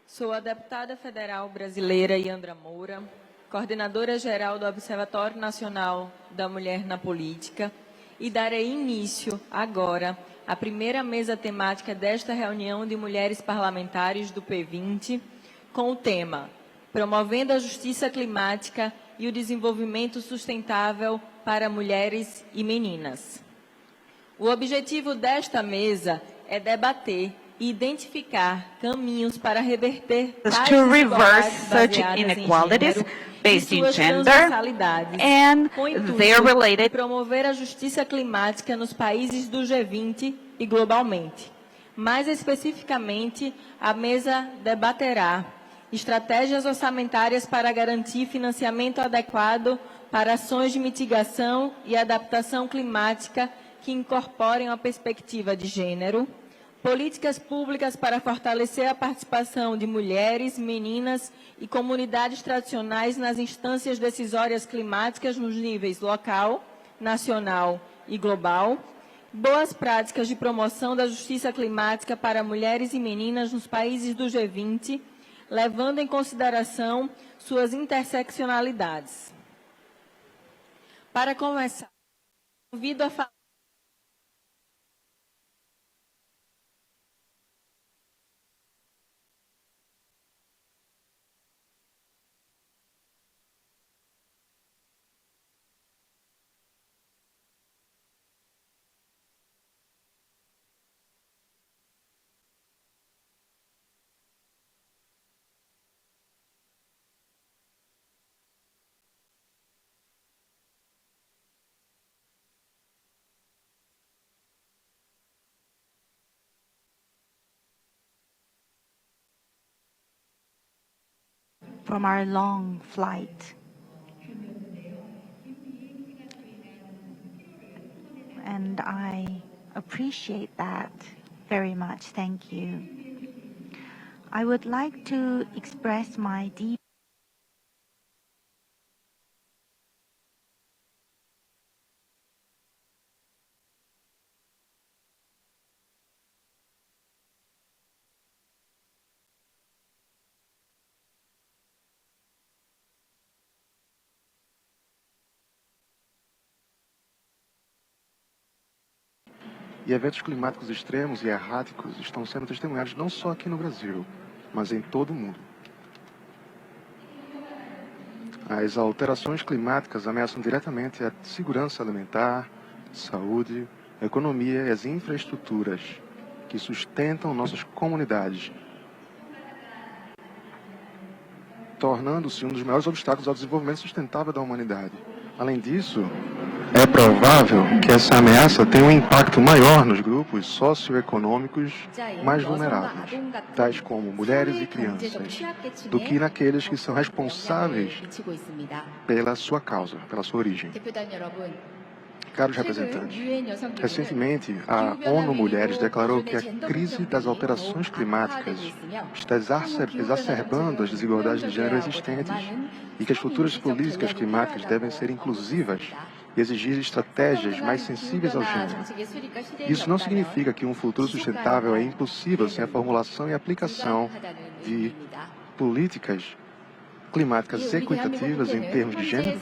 Sou a deputada federal brasileira Yandra Moura, coordenadora-geral do Observatório Nacional da Mulher na Política, e darei início, agora, à primeira mesa temática desta reunião de mulheres parlamentares do P20, com o tema Promovendo a Justiça Climática e o Desenvolvimento Sustentável para Mulheres e Meninas. O objetivo desta mesa é debater e identificar caminhos para reverter tais to reverse desigualdades such baseadas inequalities em gênero based e in suas gender transversalidades, and com o intuito their de related promover a justiça climática nos países do G20 e globalmente. Mais especificamente, a mesa debaterá estratégias orçamentárias para garantir financiamento adequado para ações de mitigação e adaptação climática que incorporem a perspectiva de gênero, políticas públicas para fortalecer a participação de mulheres, meninas e comunidades tradicionais nas instâncias decisórias climáticas nos níveis local, nacional e global, boas práticas de promoção da justiça climática para mulheres e meninas nos países do G20, levando em consideração suas interseccionalidades. Para começar, convido a falar from our long flight. And I appreciate that very much. Thank you. I would like to express my deep E eventos climáticos extremos e erráticos estão sendo testemunhados não só aqui no Brasil, mas em todo o mundo. As alterações climáticas ameaçam diretamente a segurança alimentar, saúde, a economia e as infraestruturas que sustentam nossas comunidades, tornando-se um dos maiores obstáculos ao desenvolvimento sustentável da humanidade. Além disso, é provável que essa ameaça tenha um impacto maior nos grupos socioeconômicos mais vulneráveis, tais como mulheres e crianças, do que naqueles que são responsáveis pela sua causa, pela sua origem. Caros representantes, recentemente a ONU Mulheres declarou que a crise das alterações climáticas está exacerbando as desigualdades de gênero existentes e que as futuras políticas climáticas devem ser inclusivas e exigir estratégias mais sensíveis ao gênero. Isso não significa que um futuro sustentável é impossível sem a formulação e aplicação de políticas climáticas equitativas em termos de gênero.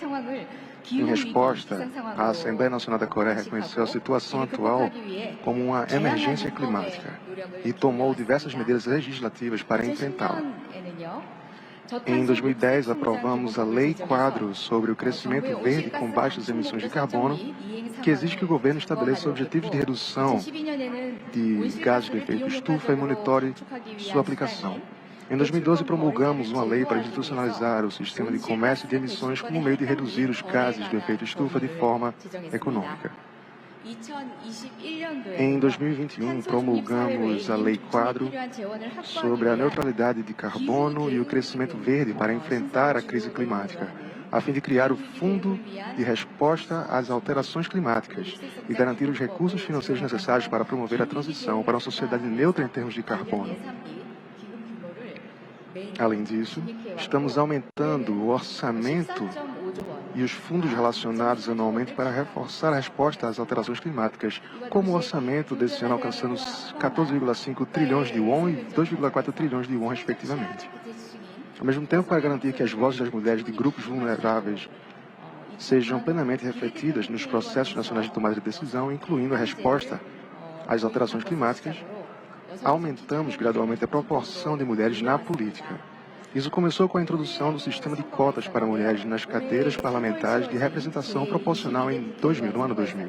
Em resposta, a Assembleia Nacional da Coreia reconheceu a situação atual como uma emergência climática e tomou diversas medidas legislativas para enfrentá-la. Em 2010, aprovamos a Lei Quadro sobre o Crescimento Verde com baixas emissões de carbono, que exige que o governo estabeleça objetivos de redução de gases de efeito estufa e monitore sua aplicação. Em 2012, promulgamos uma lei para institucionalizar o sistema de comércio de emissões como meio de reduzir os gases de efeito estufa de forma econômica. Em 2021, promulgamos a Lei Quadro sobre a neutralidade de carbono e o crescimento verde para enfrentar a crise climática, a fim de criar o Fundo de Resposta às Alterações Climáticas e garantir os recursos financeiros necessários para promover a transição para uma sociedade neutra em termos de carbono. Além disso, estamos aumentando o orçamento e os fundos relacionados anualmente para reforçar a resposta às alterações climáticas, como o orçamento desse ano alcançando 14,5 trilhões de won e 2,4 trilhões de won, respectivamente. Ao mesmo tempo, para garantir que as vozes das mulheres de grupos vulneráveis sejam plenamente refletidas nos processos nacionais de tomada de decisão, incluindo a resposta às alterações climáticas, aumentamos gradualmente a proporção de mulheres na política. Isso começou com a introdução do sistema de cotas para mulheres nas cadeiras parlamentares de representação proporcional no ano 2000.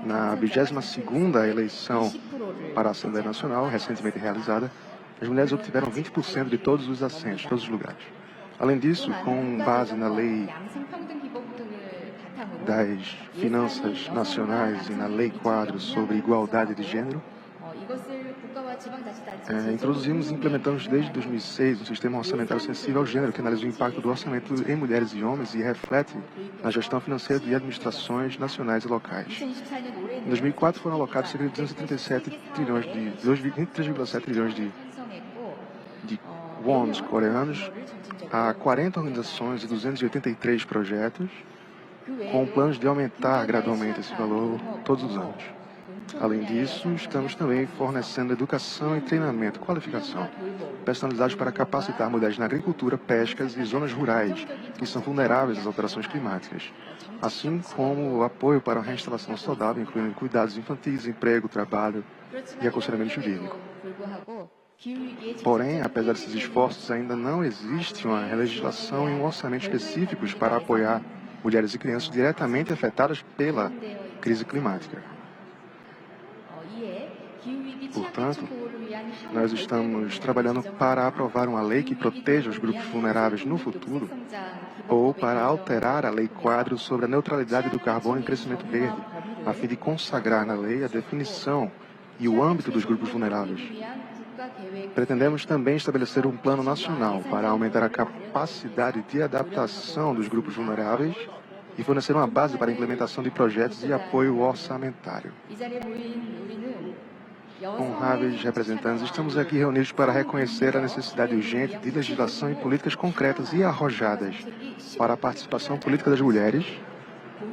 Na 22ª eleição para a Assembleia Nacional, recentemente realizada, as mulheres obtiveram 20% de todos os assentos, todos os lugares. Além disso, com base na Lei das Finanças Nacionais e na Lei Quadro sobre Igualdade de Gênero, introduzimos e implementamos desde 2006 um sistema orçamentário sensível ao gênero que analisa o impacto do orçamento em mulheres e homens e reflete na gestão financeira de administrações nacionais e locais. Em 2004 foram alocados cerca de 237 trilhões de 23,7 trilhões de wons coreanos a 40 organizações e 283 projetos, com planos de aumentar gradualmente esse valor todos os anos. Além disso, estamos também fornecendo educação e treinamento, qualificação, personalizados para capacitar mulheres na agricultura, pescas e zonas rurais, que são vulneráveis às alterações climáticas, assim como o apoio para a reinstalação saudável, incluindo cuidados infantis, emprego, trabalho e aconselhamento jurídico. Porém, apesar desses esforços, ainda não existe uma legislação e um orçamento específicos para apoiar mulheres e crianças diretamente afetadas pela crise climática. Portanto, nós estamos trabalhando para aprovar uma lei que proteja os grupos vulneráveis no futuro ou para alterar a Lei Quadro sobre a neutralidade do carbono em crescimento verde, a fim de consagrar na lei a definição e o âmbito dos grupos vulneráveis. Pretendemos também estabelecer um plano nacional para aumentar a capacidade de adaptação dos grupos vulneráveis e fornecer uma base para a implementação de projetos de apoio orçamentário. Honráveis representantes, estamos aqui reunidos para reconhecer a necessidade urgente de legislação e políticas concretas e arrojadas para a participação política das mulheres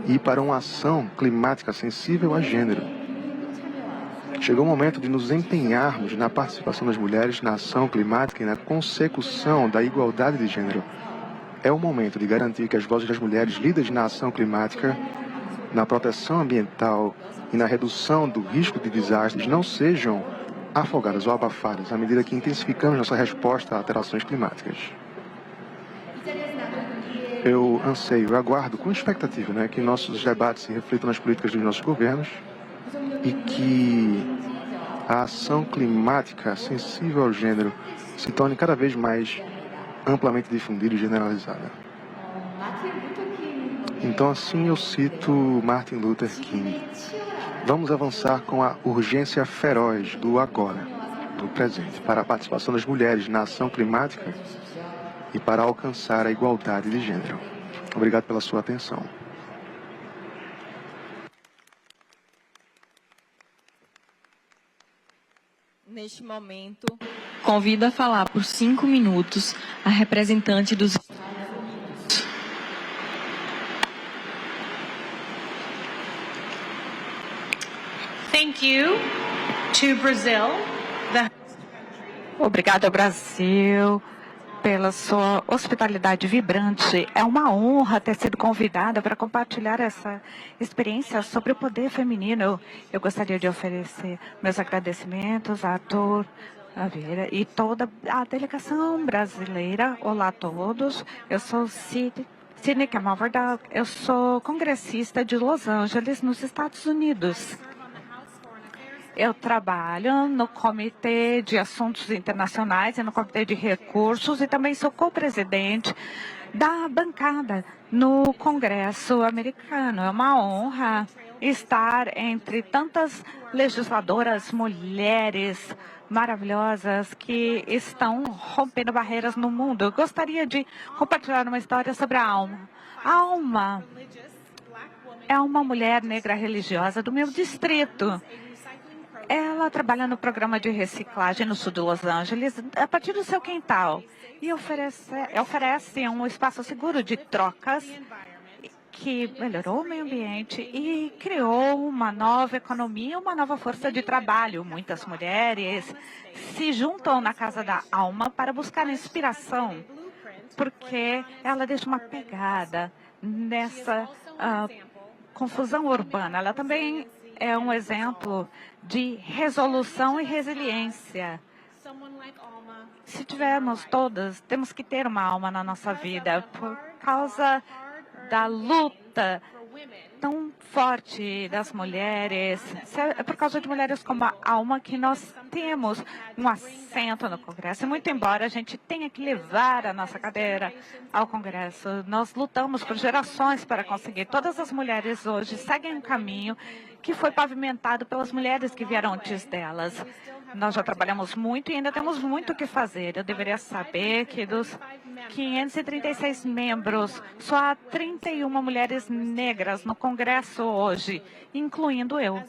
e para uma ação climática sensível a gênero. Chegou o momento de nos empenharmos na participação das mulheres na ação climática e na consecução da igualdade de gênero. É o momento de garantir que as vozes das mulheres líderes na ação climática, na proteção ambiental e na redução do risco de desastres não sejam afogadas ou abafadas à medida que intensificamos nossa resposta a alterações climáticas. Eu anseio, aguardo com expectativa que nossos debates se reflitam nas políticas dos nossos governos e que a ação climática sensível ao gênero se torne cada vez mais amplamente difundida e generalizada. Então, assim eu cito Martin Luther King. Vamos avançar com a urgência feroz do agora, do presente, para a participação das mulheres na ação climática e para alcançar a igualdade de gênero. Obrigado pela sua atenção. Neste momento, convido a falar por 5 minutos a representante dos Estados Unidos. Thank you to Brazil. Obrigada, Brasil, pela sua hospitalidade vibrante. É uma honra ter sido convidada para compartilhar essa experiência sobre o poder feminino. Eu gostaria de oferecer meus agradecimentos a Arthur Vieira e toda a delegação brasileira. Olá a todos, eu sou Sidney Camarda, eu sou congressista de Los Angeles, nos Estados Unidos. Eu trabalho no Comitê de Assuntos Internacionais e no Comitê de Recursos e também sou co-presidente da bancada no Congresso americano. É uma honra estar entre tantas legisladoras mulheres maravilhosas que estão rompendo barreiras no mundo. Eu gostaria de compartilhar uma história sobre a Alma. A Alma é uma mulher negra religiosa do meu distrito. Ela trabalha no programa de reciclagem no sul de Los Angeles, a partir do seu quintal, e oferece um espaço seguro de trocas que melhorou o meio ambiente e criou uma nova economia, uma nova força de trabalho. Muitas mulheres se juntam na Casa da Alma para buscar inspiração, porque ela deixa uma pegada nessa confusão urbana. Ela também é um exemplo de resolução e resiliência. Se tivermos todas, temos que ter uma alma na nossa vida por causa da luta tão forte das mulheres. É por causa de mulheres como a Alma que nós temos um assento no Congresso. E muito embora a gente tenha que levar a nossa cadeira ao Congresso, nós lutamos por gerações para conseguir. Todas as mulheres hoje seguem um caminho que foi pavimentado pelas mulheres que vieram antes delas. Nós já trabalhamos muito e ainda temos muito o que fazer. Eu deveria saber que dos 536 membros, só há 31 mulheres negras no Congresso hoje, incluindo eu.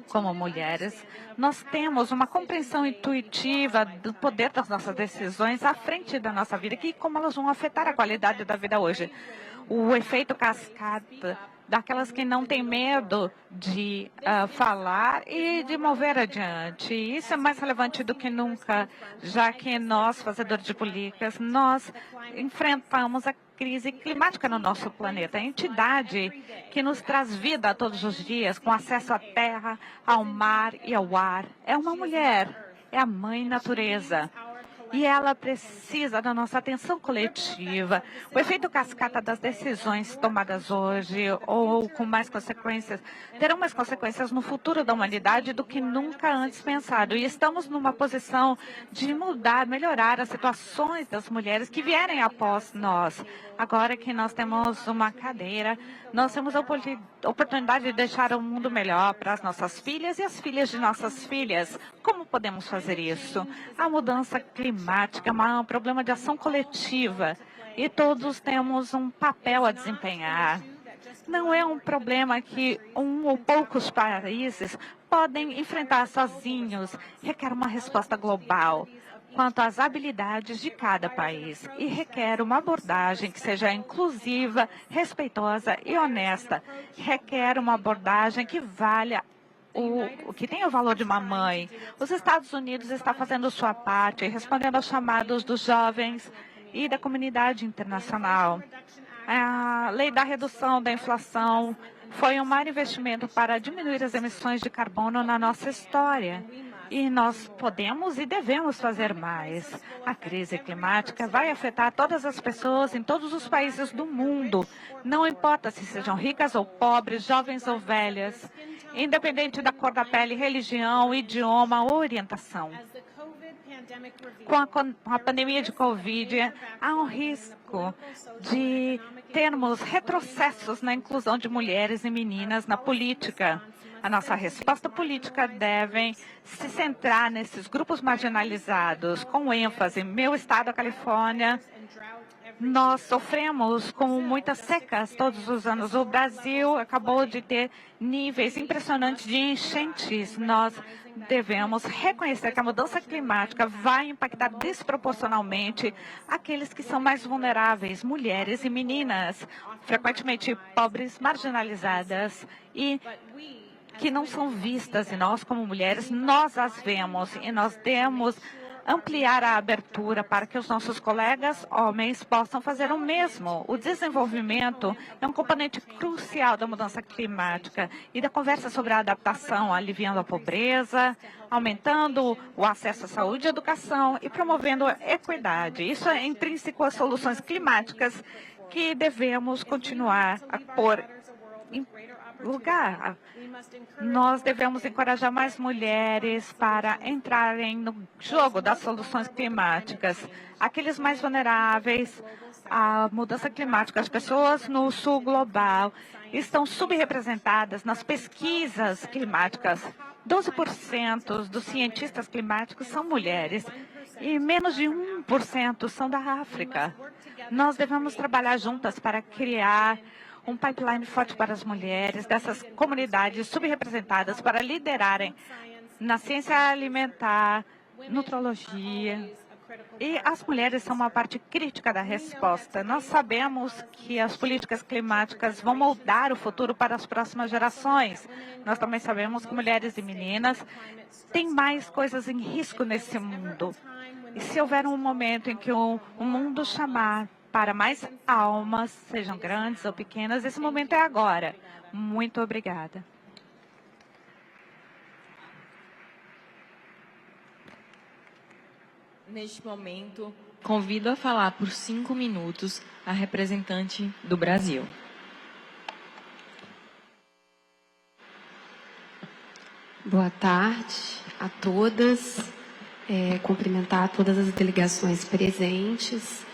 Como mulheres, nós temos uma compreensão intuitiva do poder das nossas decisões à frente da nossa vida e como elas vão afetar a qualidade da vida hoje. O efeito cascata daquelas que não têm medo de falar e de mover adiante. Isso é mais relevante do que nunca, já que nós, fazedores de políticas, nós enfrentamos a crise climática no nosso planeta. A entidade que nos traz vida todos os dias, com acesso à terra, ao mar e ao ar, é uma mulher, é a mãe natureza. E ela precisa da nossa atenção coletiva. O efeito cascata das decisões tomadas hoje, ou com mais consequências, terão mais consequências no futuro da humanidade do que nunca antes pensado. E estamos numa posição de mudar, melhorar as situações das mulheres que vierem após nós. Agora que nós temos uma cadeira, nós temos a oportunidade de deixar o mundo melhor para as nossas filhas e as filhas de nossas filhas. Como podemos fazer isso? A mudança climática é um problema de ação coletiva e todos temos um papel a desempenhar. Não é um problema que um ou poucos países podem enfrentar sozinhos. Requer uma resposta global quanto às habilidades de cada país e requer uma abordagem que seja inclusiva, respeitosa e honesta. Requer uma abordagem que valha o que tem o valor de uma mãe. Os Estados Unidos está fazendo sua parte, respondendo aos chamados dos jovens e da comunidade internacional. A lei da redução da inflação foi um maior investimento para diminuir as emissões de carbono na nossa história. E nós podemos e devemos fazer mais. A crise climática vai afetar todas as pessoas em todos os países do mundo. Não importa se sejam ricas ou pobres, jovens ou velhas, independente da cor da pele, religião, idioma ou orientação. Com a pandemia de Covid, há um risco de termos retrocessos na inclusão de mulheres e meninas na política. A nossa resposta política deve se centrar nesses grupos marginalizados, com ênfase. Meu estado, a Califórnia, nós sofremos com muitas secas todos os anos. O Brasil acabou de ter níveis impressionantes de enchentes. Nós devemos reconhecer que a mudança climática vai impactar desproporcionalmente aqueles que são mais vulneráveis, mulheres e meninas, frequentemente pobres, marginalizadas e que não são vistas. E nós, como mulheres, nós as vemos e nós temos ampliar a abertura para que os nossos colegas homens possam fazer o mesmo. O desenvolvimento é um componente crucial da mudança climática e da conversa sobre a adaptação, aliviando a pobreza, aumentando o acesso à saúde e educação e promovendo a equidade. Isso é intrínseco às soluções climáticas que devemos continuar a pôr em lugar. Nós devemos encorajar mais mulheres para entrarem no jogo das soluções climáticas. Aqueles mais vulneráveis à mudança climática, as pessoas no sul global, estão subrepresentadas nas pesquisas climáticas. 12% dos cientistas climáticos são mulheres e menos de 1% são da África. Nós devemos trabalhar juntas para criar um pipeline forte para as mulheres dessas comunidades subrepresentadas para liderarem na ciência alimentar, nutrologia E as mulheres são uma parte crítica da resposta. Nós sabemos que as políticas climáticas vão moldar o futuro para as próximas gerações. Nós também sabemos que mulheres e meninas têm mais coisas em risco nesse mundo. E se houver um momento em que o mundo chamar para mais almas, sejam grandes ou pequenas, esse momento é agora. Muito obrigada. Neste momento, convido a falar por 5 minutos a representante do Brasil. Boa tarde a todas. Cumprimentar todas as delegações presentes.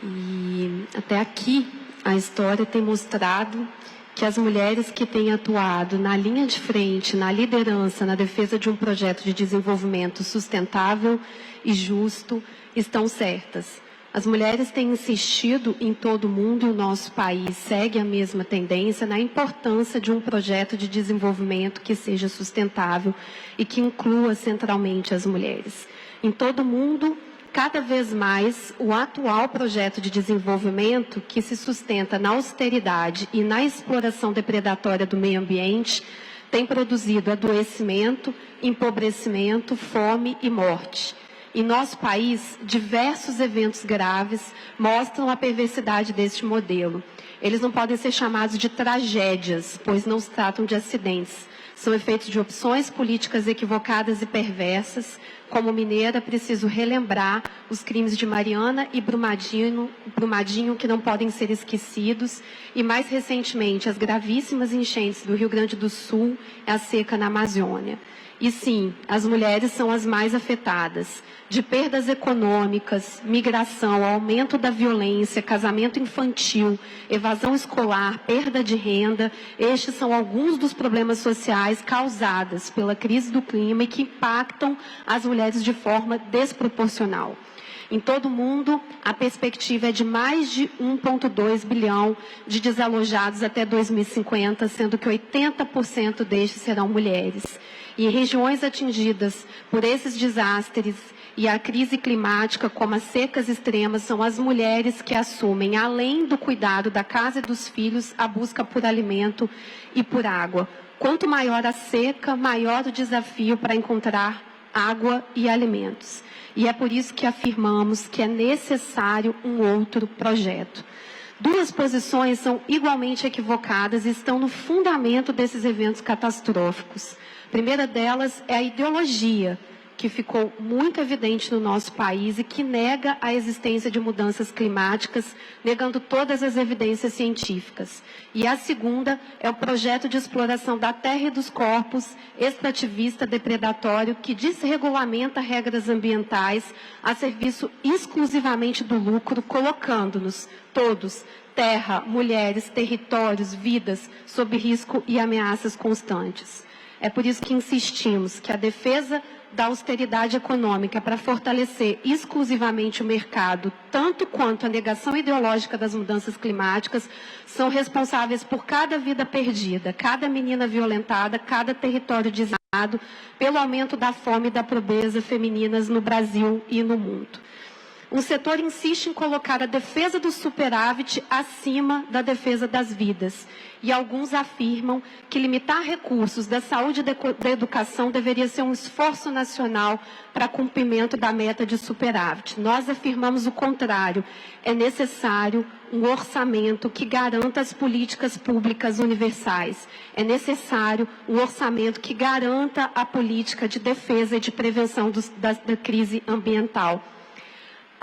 E até aqui a história tem mostrado que as mulheres que têm atuado na linha de frente, na liderança, na defesa de um projeto de desenvolvimento sustentável e justo, estão certas. As mulheres têm insistido em todo o mundo e o nosso país segue a mesma tendência na importância de um projeto de desenvolvimento que seja sustentável e que inclua centralmente as mulheres. Em todo o mundo, cada vez mais, o atual projeto de desenvolvimento, que se sustenta na austeridade e na exploração depredatória do meio ambiente, tem produzido adoecimento, empobrecimento, fome e morte. Em nosso país, diversos eventos graves mostram a perversidade deste modelo. Eles não podem ser chamados de tragédias, pois não se tratam de acidentes. São efeitos de opções políticas equivocadas e perversas. Como mineira, preciso relembrar os crimes de Mariana e Brumadinho, que não podem ser esquecidos, e mais recentemente as gravíssimas enchentes do Rio Grande do Sul e a seca na Amazônia. E sim, as mulheres são as mais afetadas. De perdas econômicas, migração, aumento da violência, casamento infantil, evasão escolar, perda de renda, estes são alguns dos problemas sociais causados pela crise do clima e que impactam as mulheres de forma desproporcional. Em todo o mundo, a perspectiva é de mais de 1,2 bilhão de desalojados até 2050, sendo que 80% destes serão mulheres. E em regiões atingidas por esses desastres e a crise climática, como as secas extremas, são as mulheres que assumem, além do cuidado da casa e dos filhos, a busca por alimento e por água. Quanto maior a seca, maior o desafio para encontrar água e alimentos. E é por isso que afirmamos que é necessário um outro projeto. Duas posições são igualmente equivocadas e estão no fundamento desses eventos catastróficos. A primeira delas é a ideologia, que ficou muito evidente no nosso país e que nega a existência de mudanças climáticas, negando todas as evidências científicas. E a segunda é o projeto de exploração da terra e dos corpos, extrativista, depredatório, que desregulamenta regras ambientais a serviço exclusivamente do lucro, colocando-nos todos, terra, mulheres, territórios, vidas, sob risco e ameaças constantes. É por isso que insistimos que a defesa da austeridade econômica para fortalecer exclusivamente o mercado, tanto quanto a negação ideológica das mudanças climáticas, são responsáveis por cada vida perdida, cada menina violentada, cada território dizimado, pelo aumento da fome e da pobreza femininas no Brasil e no mundo. Um setor insiste em colocar a defesa do superávit acima da defesa das vidas. E alguns afirmam que limitar recursos da saúde e da educação deveria ser um esforço nacional para cumprimento da meta de superávit. Nós afirmamos o contrário. É necessário um orçamento que garanta as políticas públicas universais. É necessário um orçamento que garanta a política de defesa e de prevenção da crise ambiental.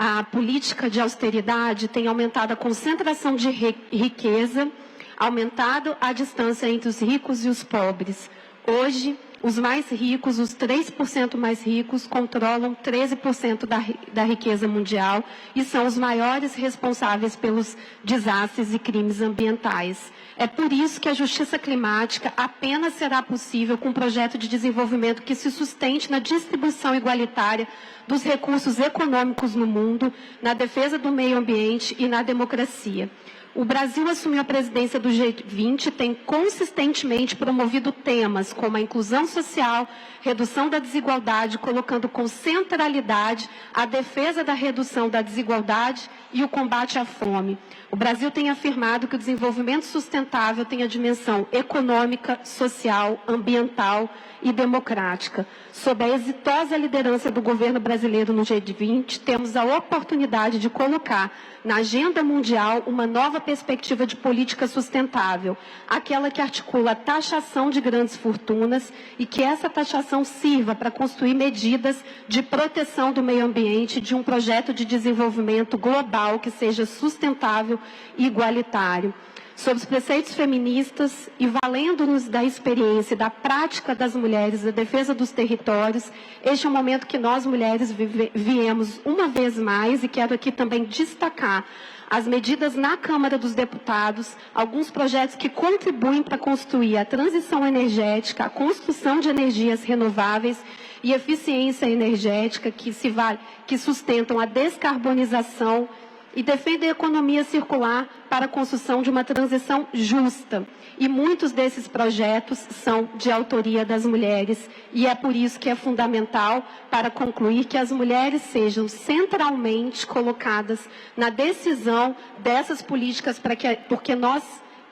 A política de austeridade tem aumentado a concentração de riqueza, aumentado a distância entre os ricos e os pobres. Hoje, os mais ricos, os 3% mais ricos, controlam 13% da riqueza mundial e são os maiores responsáveis pelos desastres e crimes ambientais. É por isso que a justiça climática apenas será possível com um projeto de desenvolvimento que se sustente na distribuição igualitária dos recursos econômicos no mundo, na defesa do meio ambiente e na democracia. O Brasil assumiu a presidência do G20 e tem consistentemente promovido temas como a inclusão social, redução da desigualdade, colocando com centralidade a defesa da redução da desigualdade e o combate à fome. O Brasil tem afirmado que o desenvolvimento sustentável tem a dimensão econômica, social, ambiental e democrática. Sob a exitosa liderança do governo brasileiro no G20, temos a oportunidade de colocar na agenda mundial uma nova perspectiva de política sustentável, aquela que articula a taxação de grandes fortunas e que essa taxação sirva para construir medidas de proteção do meio ambiente de um projeto de desenvolvimento global que seja sustentável e igualitário. Sob os preceitos feministas e valendo-nos da experiência e da prática das mulheres, da defesa dos territórios, este é um momento que nós, mulheres, viemos uma vez mais, e quero aqui também destacar as medidas na Câmara dos Deputados, alguns projetos que contribuem para construir a transição energética, a construção de energias renováveis e eficiência energética que sustentam a descarbonização e defendem a economia circular para a construção de uma transição justa. E muitos desses projetos são de autoria das mulheres, e é por isso que é fundamental para concluir que as mulheres sejam centralmente colocadas na decisão dessas políticas, porque nós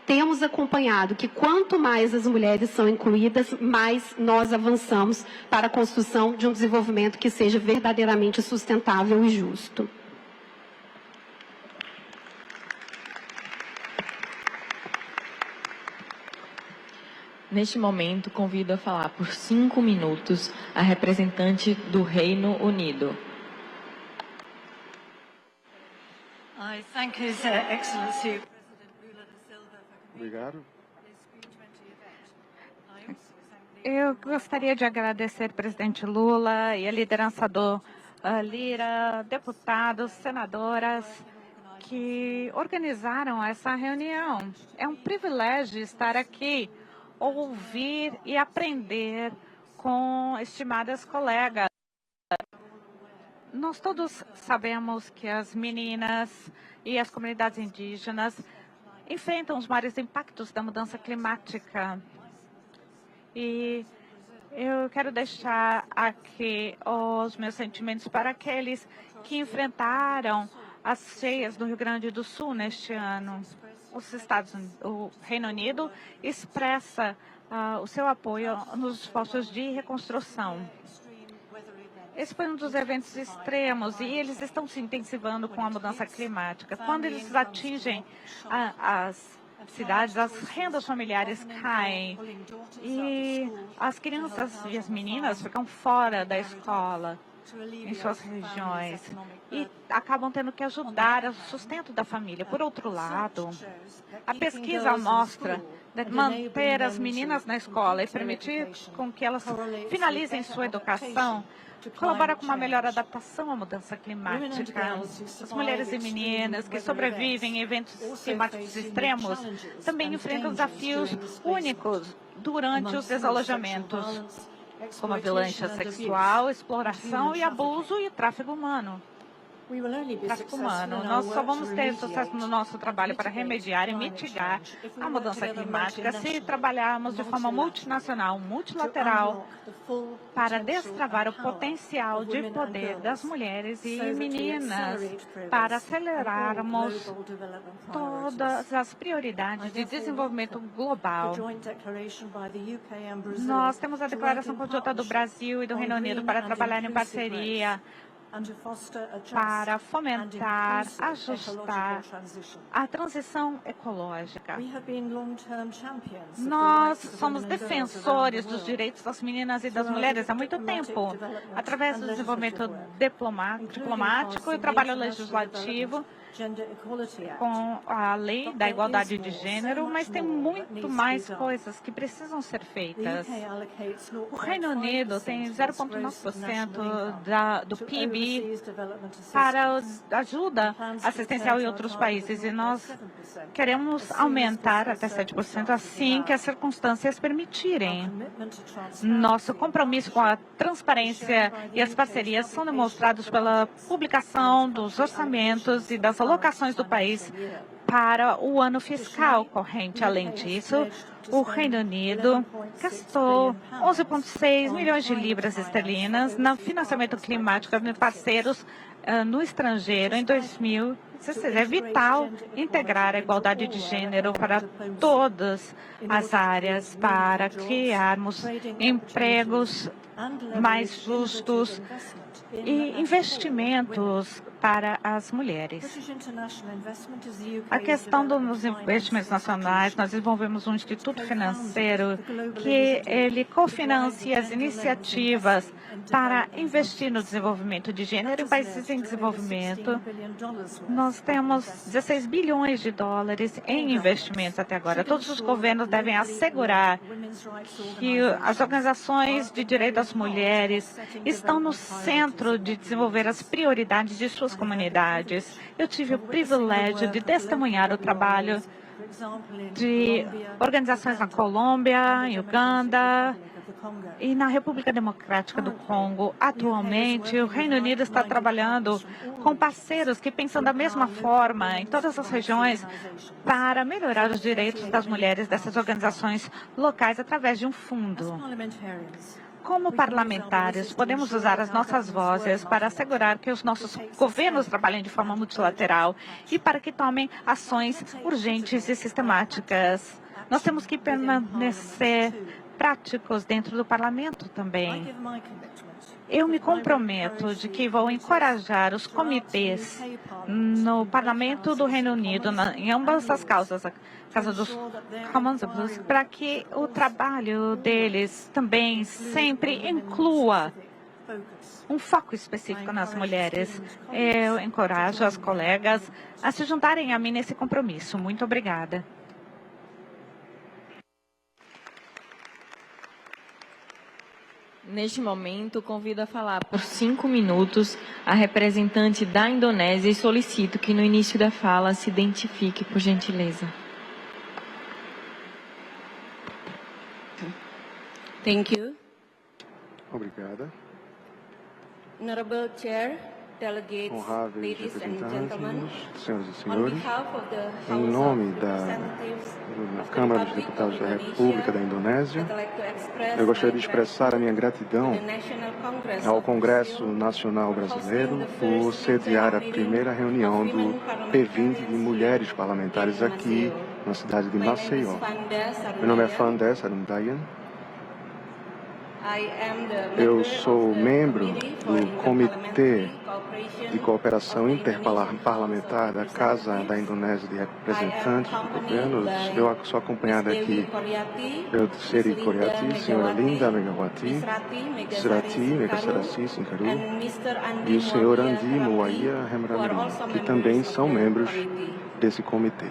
temos acompanhado que quanto mais as mulheres são incluídas, mais nós avançamos para a construção de um desenvolvimento que seja verdadeiramente sustentável e justo. Neste momento, convido a falar por 5 minutos a representante do Reino Unido. I thank His Excellency President Lula da Silva for Obrigado. Eu gostaria de agradecer ao presidente Lula e a liderança do Lira, deputados, senadoras, que organizaram essa reunião. É um privilégio estar aqui, ouvir e aprender com estimadas colegas. Nós todos sabemos que as meninas e as comunidades indígenas enfrentam os maiores impactos da mudança climática. E eu quero deixar aqui os meus sentimentos para aqueles que enfrentaram as cheias do Rio Grande do Sul neste ano. O Reino Unido expressa o seu apoio nos esforços de reconstrução. Esse foi um dos eventos extremos e eles estão se intensivando com a mudança climática. Quando eles atingem as cidades, as rendas familiares caem e as crianças e as meninas ficam fora da escola em suas regiões e acabam tendo que ajudar o sustento da família. Por outro lado, a pesquisa mostra que manter as meninas na escola e permitir com que elas finalizem sua educação colabora com uma melhor adaptação à mudança climática. As mulheres e meninas que sobrevivem em eventos climáticos extremos também enfrentam desafios únicos durante os desalojamentos, como a violência sexual, exploração e abuso e tráfico humano. Nós só vamos ter sucesso no nosso trabalho para remediar e mitigar a mudança climática se trabalharmos de forma multinacional, multilateral, para destravar o potencial de poder das mulheres e meninas, para acelerarmos todas as prioridades de desenvolvimento global. Nós temos a declaração conjunta do Brasil e do Reino Unido para trabalhar em parceria para fomentar, ajustar a transição ecológica. Nós somos defensores dos direitos das meninas e das mulheres há muito tempo, através do desenvolvimento diplomático e trabalho legislativo, com a lei da igualdade de gênero, mas tem muito mais coisas que precisam ser feitas. O Reino Unido tem 0,9% do PIB para ajuda assistencial em outros países e nós queremos aumentar até 7% assim que as circunstâncias permitirem. Nosso compromisso com a transparência e as parcerias são demonstrados pela publicação dos orçamentos e das alocações do país para o ano fiscal corrente. Além disso, o Reino Unido gastou 11,6 milhões de libras esterlinas no financiamento climático de parceiros no estrangeiro em 2016. É vital integrar a igualdade de gênero para todas as áreas, para criarmos empregos mais justos e investimentos para as mulheres. A questão dos investimentos nacionais, nós desenvolvemos um instituto financeiro que ele cofinancia as iniciativas para investir no desenvolvimento de gênero em países em desenvolvimento. Nós temos 16 bilhões de dólares em investimentos até agora. Todos os governos devem assegurar que as organizações de direitos das mulheres estão no centro de desenvolver as prioridades de suas comunidades. Eu tive o privilégio de testemunhar o trabalho de organizações na Colômbia, em Uganda e na República Democrática do Congo. Atualmente, o Reino Unido está trabalhando com parceiros que pensam da mesma forma em todas as regiões para melhorar os direitos das mulheres dessas organizações locais através de um fundo. Como parlamentares, podemos usar as nossas vozes para assegurar que os nossos governos trabalhem de forma multilateral e para que tomem ações urgentes e sistemáticas. Nós temos que permanecer práticos dentro do parlamento também. Eu me comprometo de que vou encorajar os comitês no Parlamento do Reino Unido, em ambas as causas, a Casa dos Commons, para que o trabalho deles também sempre inclua um foco específico nas mulheres. Eu encorajo as colegas a se juntarem a mim nesse compromisso. Muito obrigada. Neste momento, convido a falar por 5 minutos a representante da Indonésia e solicito que no início da fala se identifique, por gentileza. Thank you. Obrigada. Honorable Chair, delegates, Honráveis ladies and gentlemen, representantes, senhoras e on senhores, behalf of the em House nome of da Representatives of the Câmara dos Republic Deputados of da Indonesia, República da Indonésia, I'd like to express eu gostaria de my expressar a minha gratitude gratidão to the National Congress ao of Congresso Brazil Nacional for Brasileiro hosting the por first sediar a meeting primeira reunião of do women P20 de parliamentarians mulheres parlamentares in aqui Maceió. na cidade de My name is Maceió. Fanda Meu nome é Sarundayan. Fanda Sarundayan. I am the Eu member sou of the membro Committee for do Comitê Interparliamentary de Cooperation Cooperação of the Indonesian Interparlamentar da House of Casa da Representatives. Indonésia de I am Representantes de accompanied Governos. by Eu sou acompanhada Ms. Dewi aqui Koryati, pelo Seri Ms. Koryati, senhora Linda Megawati, Ms. Rati Srati Megasari Megasarasi Sinkaru and Mr. Andi e o senhor Andi Muawiyah Muawiyah who are Hemramri, also que members também of são the membros committee. desse comitê.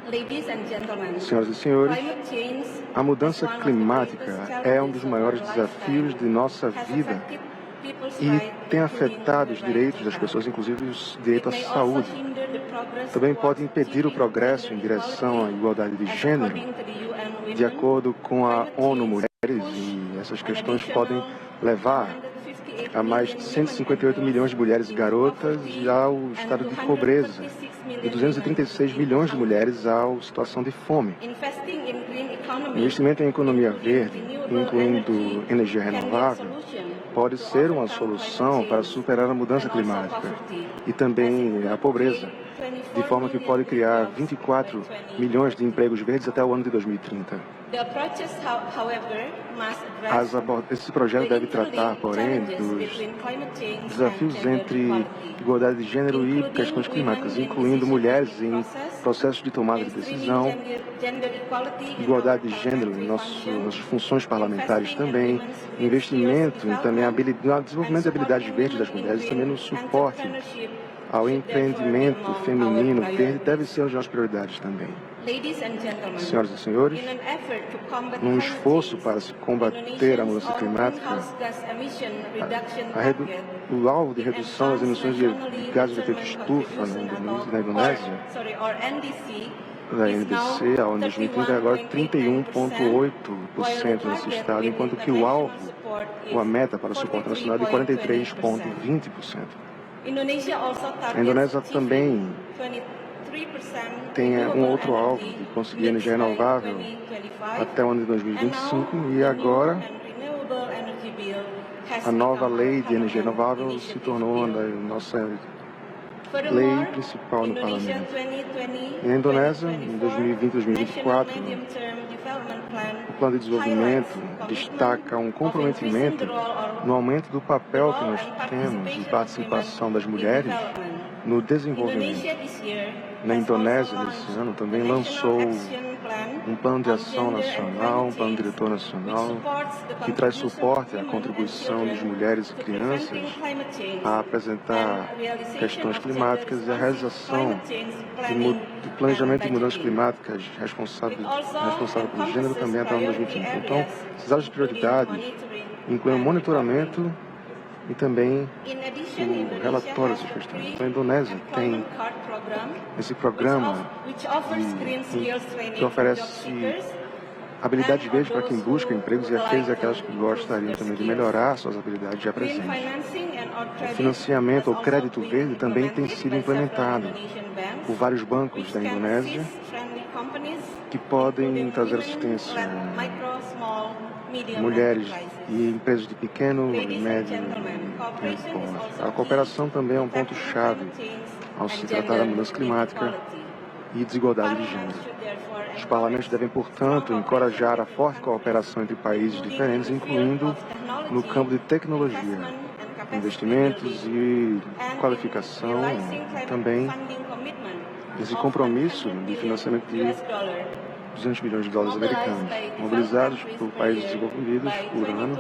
Ladies and gentlemen, Senhoras e senhores, climate change a mudança is one of the climática greatest é um challenges dos of maiores our desafios lifetime. de nossa Has vida affected people's e right, tem including afetado the os right direitos to das health. pessoas, inclusive o It direito à may also saúde. hinder the progress Também pode towards impedir o achieving progresso em gender direção à equality, igualdade de as gênero. according to the UN Women. De acordo com a Climate ONU change Mulheres, push e essas an questões additional podem levar 258 a mais de million 158 women milhões de mulheres e into garotas poverty ao and estado de pobreza 236 e million 236 women milhões de into mulheres à situação de fome. Investing in green economy, Investimento em economia including verde, renewable incluindo energy, energia can be a renovável, solution pode to ser uma overcome solução climate para change superar a mudança and also climática poverty, e também as it a could pobreza, create de forma que 24 pode million criar jobs 24 by 2030. milhões de empregos verdes até o ano de 2030. The approaches, however, must address Esse projeto the deve tratar, interlinked porém, challenges dos between climate change desafios and gender entre equality, igualdade de gênero e questões climáticas, incluindo mulheres em processos de tomada de decisão, igualdade de gênero em nossas funções parlamentares também, investimento em também no desenvolvimento de habilidades verdes das mulheres e também no suporte ao empreendimento feminino verde deve ser uma das prioridades também. Senhoras e senhores, num esforço para se combater a mudança climática, o alvo de redução das emissões de gases de efeito estufa na Indonésia, da NDC ao ano 2030 é agora 31,8% nesse estado, enquanto que o alvo, ou a meta para o suporte nacional é de 43,20%. A Indonésia também tenha um outro alvo de conseguir energia renovável até o ano de 2025 e agora a nova lei de energia renovável se tornou a nossa lei principal no parlamento. E na Indonésia, em 2020 e 2024, o plano de desenvolvimento destaca um comprometimento no aumento do papel que nós temos de participação das mulheres no desenvolvimento. Na Indonésia, nesse ano, também lançou um plano de ação nacional, um plano diretor nacional, que traz suporte à contribuição das mulheres e crianças a apresentar questões climáticas e a realização do planejamento de mudanças climáticas responsável pelo gênero também até o ano 2030. Então, essas áreas de prioridades incluem o monitoramento e também o relatório dessas questões. Então, a Indonésia tem esse programa que oferece habilidades verdes para quem busca empregos e aqueles e aquelas que gostariam também de melhorar suas habilidades já presentes. O financiamento ou crédito verde também tem sido implementado por vários bancos da Indonésia que podem trazer assistência a mulheres e empresas de pequeno e médio porte. A cooperação também é um ponto-chave ao se tratar da mudança climática e desigualdade de gênero. Os parlamentos devem, portanto, encorajar a forte cooperação entre países diferentes, incluindo no campo de tecnologia, investimentos e qualificação, também esse compromisso de financiamento de 200 milhões de dólares americanos, mobilizados por países desenvolvidos por ano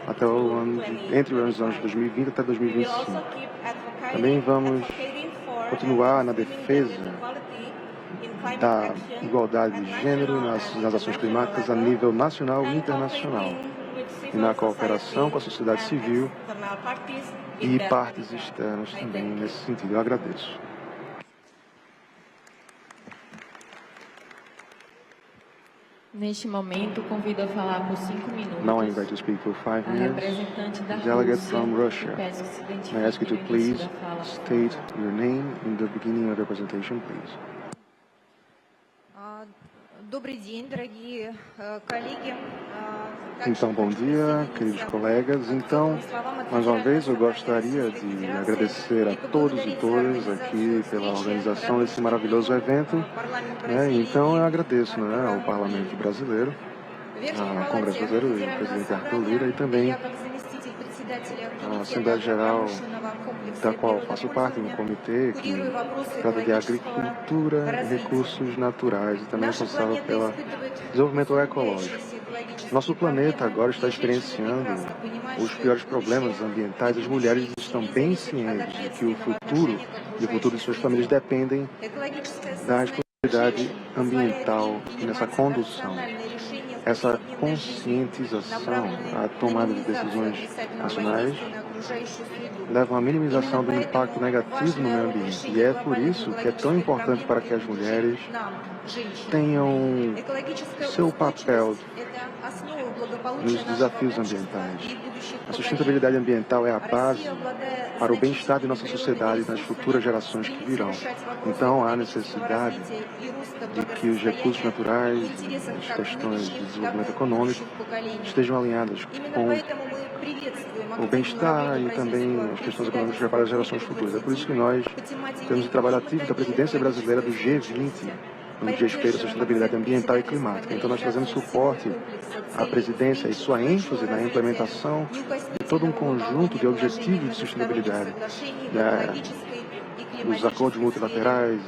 até o ano entre os anos de 2020 até 2025. Também vamos continuar na defesa da igualdade de gênero nas ações climáticas a nível nacional e internacional, e na cooperação com a sociedade civil e partes externas também nesse sentido. Eu agradeço. Neste momento, convido a falar por 5 minutos Now I invite to speak for 5 a minutes. representante da Delegate Rússia. from Russia. Peço que se identifique May I ask you to no início please da fala. state your name in the beginning of the presentation, please. Добрый день, дорогие коллеги. Então, bom dia, queridos colegas. Então, mais uma vez, eu gostaria de agradecer a todos e todas aqui pela organização desse maravilhoso evento. Então, eu agradeço ao Parlamento Brasileiro, ao Congresso Brasileiro e ao presidente Arthur Lira e também a Assembleia Geral, da qual faço parte, um comitê que trata de agricultura e recursos naturais e também é responsável pelo desenvolvimento ecológico. Nosso planeta agora está experienciando os piores problemas ambientais. As mulheres estão bem cientes de que o futuro e o futuro de suas famílias dependem da responsabilidade ambiental e nessa condução. Essa conscientização, a tomada de decisões nacionais, leva a minimização do impacto negativo no meio ambiente. E é por isso que é tão importante para que as mulheres tenham seu papel nos desafios ambientais. A sustentabilidade ambiental é a base para o bem-estar de nossa sociedade e das futuras gerações que virão. Então, há necessidade de que os recursos naturais e as questões de desenvolvimento econômico estejam alinhadas com o bem-estar e também as questões econômicas para as gerações futuras. É por isso que nós temos o trabalho ativo da presidência brasileira do G20, no que diz respeito à sustentabilidade ambiental e climática. Então, nós trazemos suporte à presidência e sua ênfase na implementação de todo um conjunto de objetivos de sustentabilidade, os acordos multilaterais,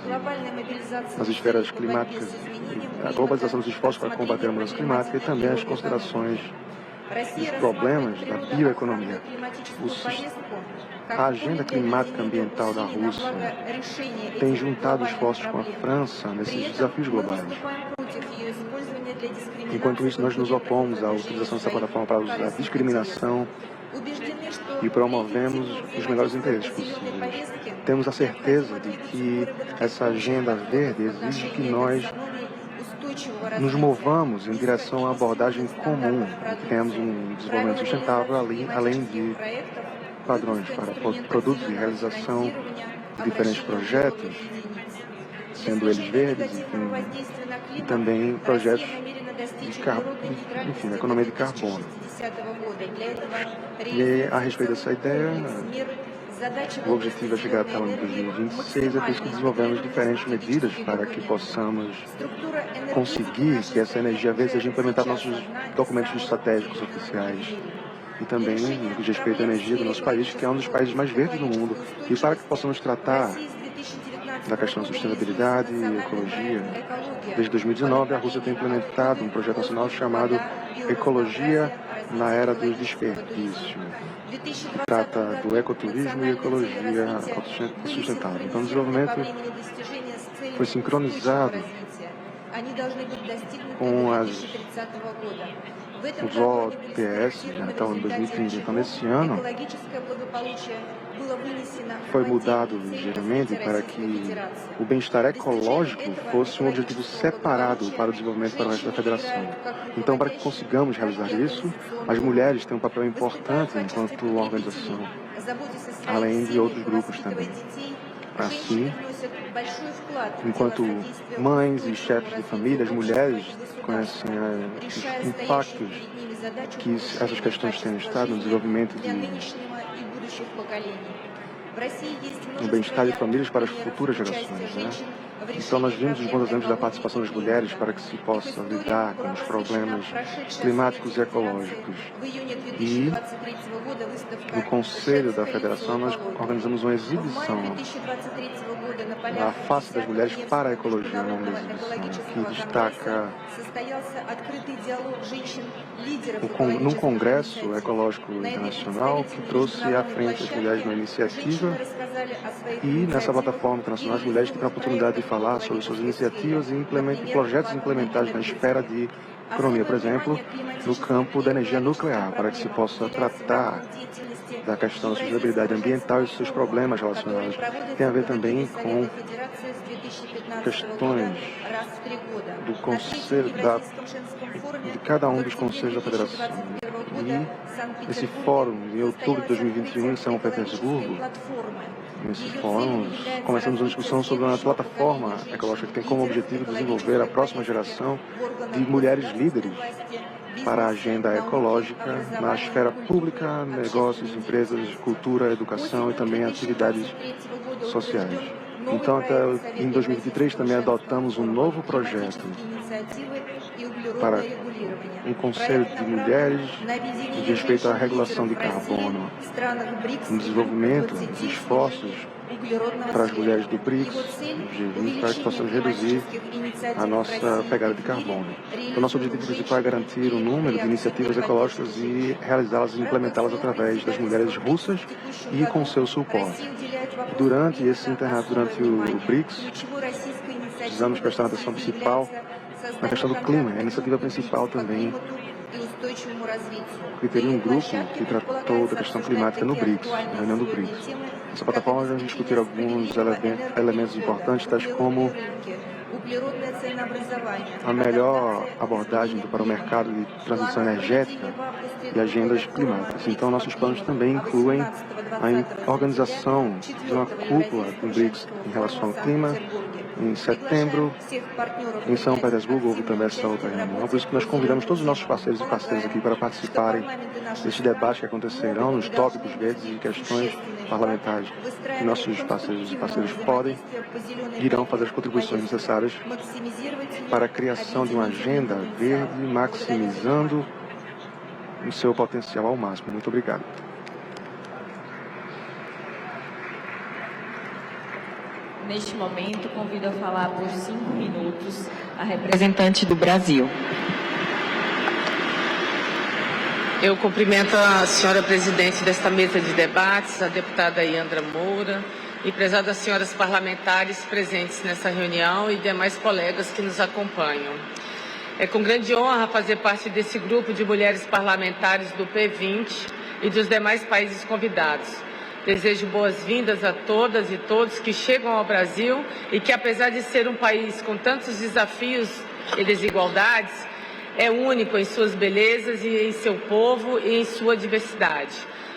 as esferas climáticas, a globalização dos esforços para combater a mudança climática e também as considerações dos problemas da bioeconomia. A agenda climática ambiental da Rússia tem juntado esforços com a França nesses desafios globais. Enquanto isso, nós nos opomos à utilização dessa plataforma para a discriminação e promovemos os melhores interesses possíveis. Temos a certeza de que essa agenda verde exige que nós nos movamos em direção à abordagem comum, que tenhamos um desenvolvimento sustentável além de padrões para produtos e realização de diferentes projetos. sendo eles verdes, e também projetos de economia de carbono. E a respeito dessa ideia, o objetivo é chegar até o ano de 2026, é por isso que desenvolvemos diferentes medidas para que possamos conseguir que essa energia verde seja implementada nos nossos documentos estratégicos oficiais. E também no que diz respeito à energia do nosso país, que é um dos países mais verdes do mundo. E para que possamos tratar da questão da sustentabilidade e ecologia, desde 2019 a Rússia tem implementado um projeto nacional chamado Ecologia na Era do Desperdício. Trata do ecoturismo e ecologia sustentável. Então o desenvolvimento foi sincronizado com os ODS, já estão em 2015. Então, nesse ano, foi mudado ligeiramente para que o bem-estar ecológico fosse um objetivo separado para o desenvolvimento para o resto da federação. Então, para que consigamos realizar isso, as mulheres têm um papel importante enquanto organização, além de outros grupos também. Assim, enquanto mães e chefes de família, as mulheres conhecem os impactos que essas questões têm no Estado, no desenvolvimento do bem-estar de famílias para as futuras gerações, né? Então nós vimos os bons exemplos da participação das mulheres para que se possa lidar com os problemas climáticos e ecológicos. E no Conselho da Federação nós organizamos uma exibição da face das mulheres para a ecologia, o nome da exibição, que destaca num Congresso Ecológico Internacional que trouxe à frente as mulheres na iniciativa, e nessa plataforma internacional as mulheres tiveram a oportunidade de falar sobre suas iniciativas e projetos implementados na esfera de economia, por exemplo, no campo da energia nuclear, para que se possa tratar da questão da sustentabilidade ambiental e seus problemas relacionados. Tem a ver também com questões do conselho, de cada um dos conselhos da federação. E esse fórum, em outubro de 2021, em São Petersburgo, nesse fórum, começamos uma discussão sobre uma plataforma ecológica que tem como objetivo desenvolver a próxima geração de mulheres líderes para a agenda ecológica na esfera pública, negócios, empresas, cultura, educação e também atividades sociais. Então, até em 2023, também adotamos um novo projeto para um conselho de mulheres de respeito à regulação de carbono, um desenvolvimento de esforços para as mulheres do BRICS, para que possamos reduzir a nossa pegada de carbono. Então, nosso objetivo principal é garantir o número de iniciativas ecológicas e realizá-las e implementá-las através das mulheres russas e com seu suporte. Durante esse internato, durante o BRICS, precisamos prestar atenção principal na questão do clima. A iniciativa principal também, porque teria um grupo que tratou da questão climática no BRICS, na reunião do BRICS. Nessa plataforma, nós vamos discutir alguns elementos importantes, tais como a melhor abordagem para o mercado de transição energética e agendas climáticas. Então, nossos planos também incluem a organização de uma cúpula do BRICS em relação ao clima. Em setembro, em São Petersburgo, houve também essa outra reunião. Por isso que nós convidamos todos os nossos parceiros e parceiras aqui para participarem deste debate que acontecerão nos tópicos verdes e questões parlamentares. E nossos parceiros e parceiras irão fazer as contribuições necessárias para a criação de uma agenda verde, maximizando o seu potencial ao máximo. Muito obrigado. Neste momento, convido a falar por 5 minutos a representante do Brasil. Eu cumprimento a senhora presidente desta mesa de debates, a deputada Yandra Moura, e prezadas senhoras parlamentares presentes nessa reunião e demais colegas que nos acompanham. É com grande honra fazer parte desse grupo de mulheres parlamentares do P20 e dos demais países convidados. Desejo boas-vindas a todas e todos que chegam ao Brasil e que, apesar de ser um país com tantos desafios e desigualdades, é único em suas belezas e em seu povo e em sua diversidade.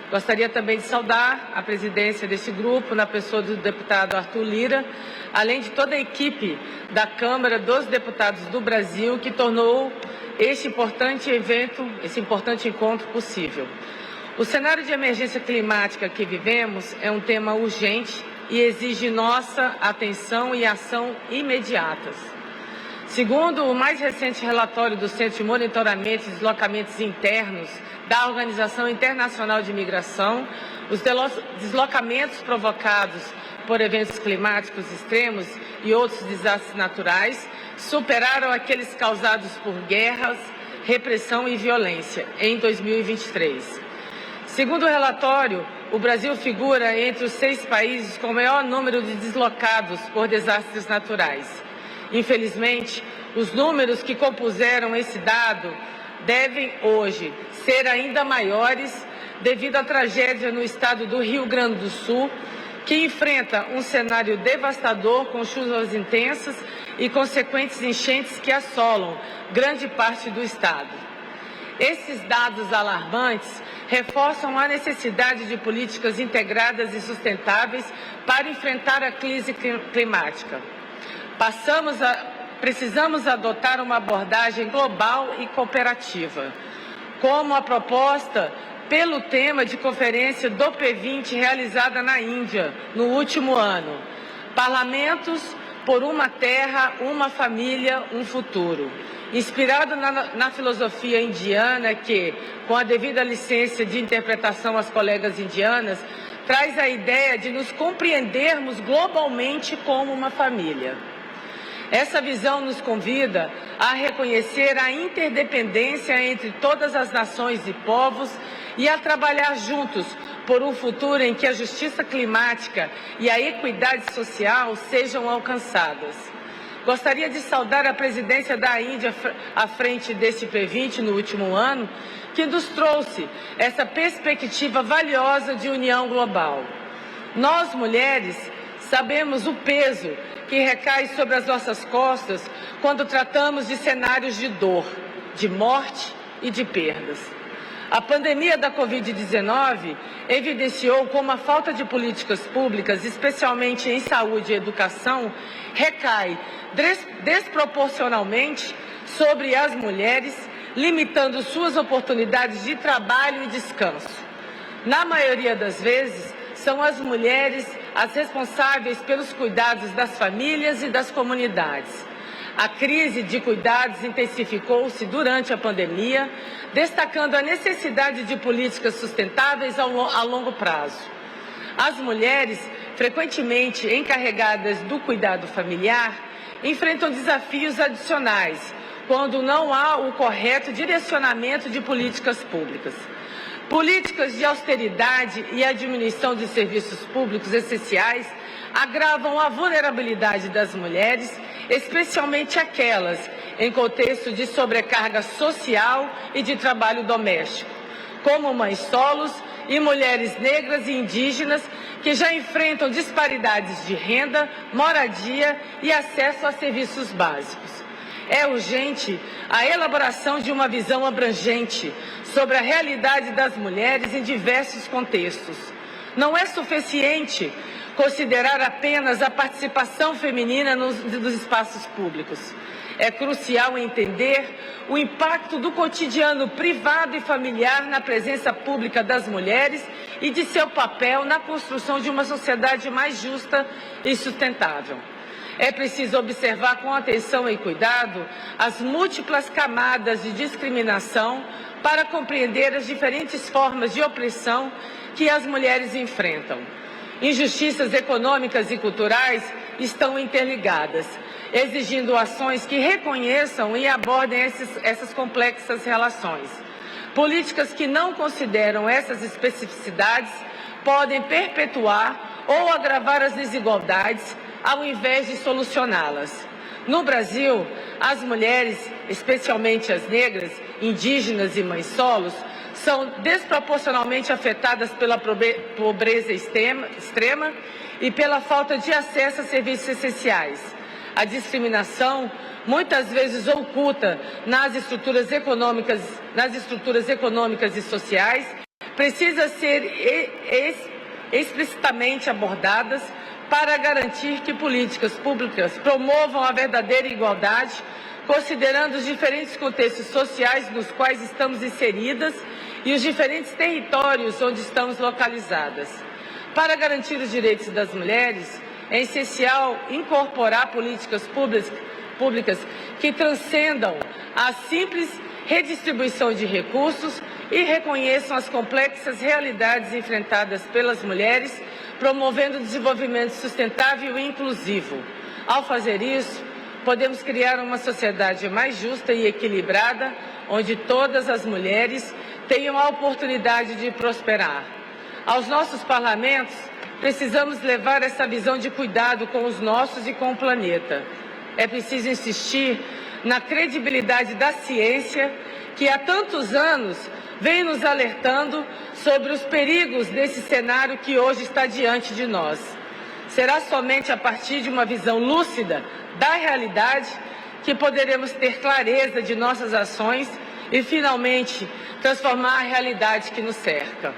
Gostaria também de saudar a presidência deste grupo, na pessoa do deputado Arthur Lira, além de toda a equipe da Câmara dos Deputados do Brasil, que tornou este importante evento, esse importante encontro possível. O cenário de emergência climática que vivemos é um tema urgente e exige nossa atenção e ação imediatas. Segundo o mais recente relatório do Centro de Monitoramento e Deslocamentos Internos da Organização Internacional de Migração, os deslocamentos provocados por eventos climáticos extremos e outros desastres naturais superaram aqueles causados por guerras, repressão e violência em 2023. Segundo o relatório, o Brasil figura entre os 6 países com o maior número de deslocados por desastres naturais. Infelizmente, os números que compuseram esse dado devem hoje ser ainda maiores devido à tragédia no estado do Rio Grande do Sul, que enfrenta um cenário devastador com chuvas intensas e consequentes enchentes que assolam grande parte do estado. Esses dados alarmantes reforçam a necessidade de políticas integradas e sustentáveis para enfrentar a crise climática. Precisamos adotar uma abordagem global e cooperativa, como a proposta pelo tema de conferência do P20 realizada na Índia no último ano. Parlamentos por uma terra, uma família, um futuro. Inspirado na filosofia indiana que, com a devida licença de interpretação às colegas indianas, traz a ideia de nos compreendermos globalmente como uma família. Essa visão nos convida a reconhecer a interdependência entre todas as nações e povos e a trabalhar juntos por um futuro em que a justiça climática e a equidade social sejam alcançadas. Gostaria de saudar a presidência da Índia à frente deste P20 no último ano, que nos trouxe essa perspectiva valiosa de união global. Nós, mulheres, sabemos o peso que recai sobre as nossas costas quando tratamos de cenários de dor, de morte e de perdas. A pandemia da Covid-19 evidenciou como a falta de políticas públicas, especialmente em saúde e educação, recai desproporcionalmente sobre as mulheres, limitando suas oportunidades de trabalho e descanso. Na maioria das vezes, são as mulheres as responsáveis pelos cuidados das famílias e das comunidades. A crise de cuidados intensificou-se durante a pandemia, destacando a necessidade de políticas sustentáveis a longo prazo. As mulheres, frequentemente encarregadas do cuidado familiar, enfrentam desafios adicionais quando não há o correto direcionamento de políticas públicas. Políticas de austeridade e a diminuição de serviços públicos essenciais agravam a vulnerabilidade das mulheres, especialmente aquelas em contexto de sobrecarga social e de trabalho doméstico, como mães solos e mulheres negras e indígenas que já enfrentam disparidades de renda, moradia e acesso a serviços básicos. É urgente a elaboração de uma visão abrangente sobre a realidade das mulheres em diversos contextos. Não é suficiente considerar apenas a participação feminina nos espaços públicos. É crucial entender o impacto do cotidiano privado e familiar na presença pública das mulheres e de seu papel na construção de uma sociedade mais justa e sustentável. É preciso observar com atenção e cuidado as múltiplas camadas de discriminação para compreender as diferentes formas de opressão que as mulheres enfrentam. Injustiças econômicas e culturais estão interligadas, exigindo ações que reconheçam e abordem essas complexas relações. Políticas que não consideram essas especificidades podem perpetuar ou agravar as desigualdades, ao invés de solucioná-las. No Brasil, as mulheres, especialmente as negras, indígenas e mães solos, são desproporcionalmente afetadas pela pobreza extrema e pela falta de acesso a serviços essenciais. A discriminação, muitas vezes oculta nas estruturas econômicas e sociais, precisam ser explicitamente abordadas para garantir que políticas públicas promovam a verdadeira igualdade, considerando os diferentes contextos sociais nos quais estamos inseridas e os diferentes territórios onde estamos localizadas. Para garantir os direitos das mulheres, é essencial incorporar políticas públicas que transcendam a simples redistribuição de recursos e reconheçam as complexas realidades enfrentadas pelas mulheres, promovendo o desenvolvimento sustentável e inclusivo. Ao fazer isso, podemos criar uma sociedade mais justa e equilibrada, onde todas as mulheres tenham a oportunidade de prosperar. Aos nossos parlamentos, precisamos levar essa visão de cuidado com os nossos e com o planeta. É preciso insistir na credibilidade da ciência, que há tantos anos vem nos alertando sobre os perigos desse cenário que hoje está diante de nós. Será somente a partir de uma visão lúcida da realidade que poderemos ter clareza de nossas ações e, finalmente, transformar a realidade que nos cerca.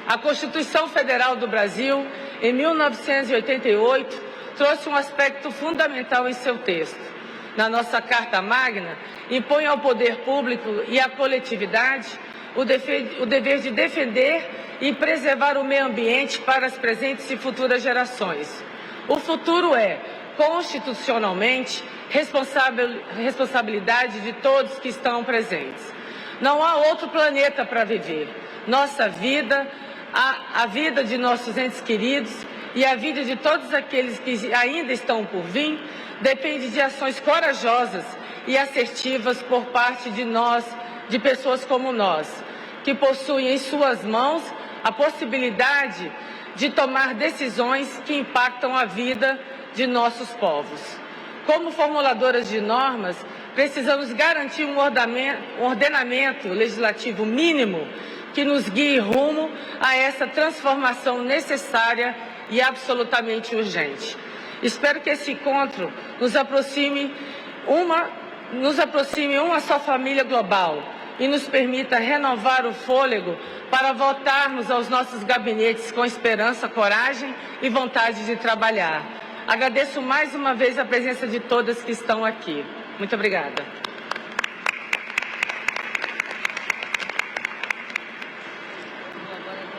A Constituição Federal do Brasil, em 1988, trouxe um aspecto fundamental em seu texto. Na nossa Carta Magna, impõe ao poder público e à coletividade o dever de defender e preservar o meio ambiente para as presentes e futuras gerações. O futuro é, constitucionalmente, responsabilidade de todos que estão presentes. Não há outro planeta para viver. Nossa vida, a vida de nossos entes queridos e a vida de todos aqueles que ainda estão por vir depende de ações corajosas e assertivas por parte de nós, de pessoas como nós, que possuem em suas mãos a possibilidade de tomar decisões que impactam a vida de nossos povos. Como formuladoras de normas, precisamos garantir um ordenamento legislativo mínimo que nos guie rumo a essa transformação necessária e absolutamente urgente. Espero que esse encontro nos aproxime uma só família global e nos permita renovar o fôlego para voltarmos aos nossos gabinetes com esperança, coragem e vontade de trabalhar. Agradeço mais uma vez a presença de todas que estão aqui. Muito obrigada.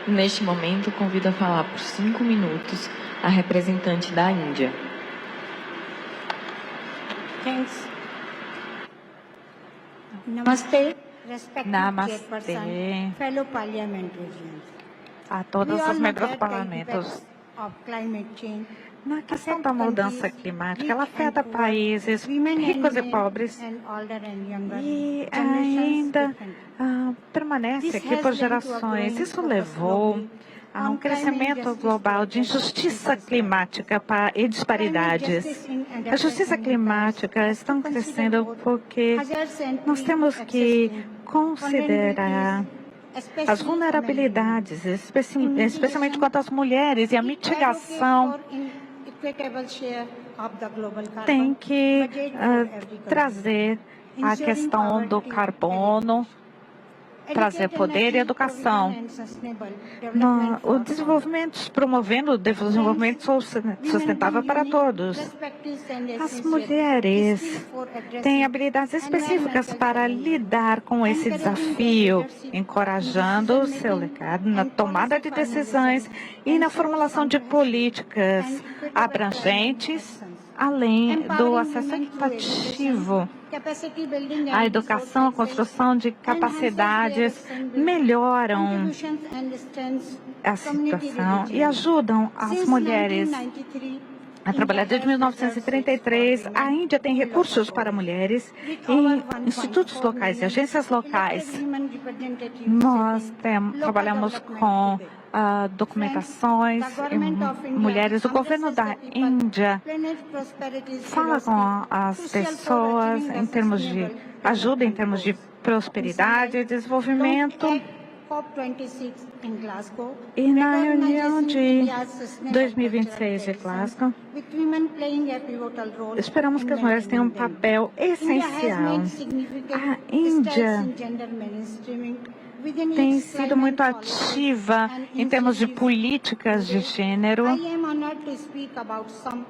Neste momento, convido a falar por 5 minutos a representante da Índia. Thanks. Namaste, respected Namastê. chairperson, fellow parliamentarians. A todos os membros do parlamento. Na questão da mudança climática, ela afeta países ricos e pobres e ainda permanece aqui por gerações. Isso levou a um crescimento global de injustiça climática e disparidades. A justiça climática está crescendo porque nós temos que considerar as vulnerabilidades, especialmente quanto às mulheres, e a mitigação tem que trazer a questão do carbono, trazer poder e educação. O desenvolvimento, promovendo o desenvolvimento sustentável para todos. As mulheres têm habilidades específicas para lidar com esse desafio, encorajando o seu legado na tomada de decisões e na formulação de políticas abrangentes, além do acesso equitativo. A educação, a construção de capacidades melhoram a situação e ajudam as mulheres a trabalhar. Desde 1933, a Índia tem recursos para mulheres e institutos locais e agências locais. Nós trabalhamos com documentações e mulheres. O governo da Índia fala com as pessoas em termos de ajuda, em termos de prosperidade e desenvolvimento. E na reunião de 2026 de Glasgow, esperamos que as mulheres tenham um papel essencial. A Índia tem sido muito ativa em termos de políticas de gênero.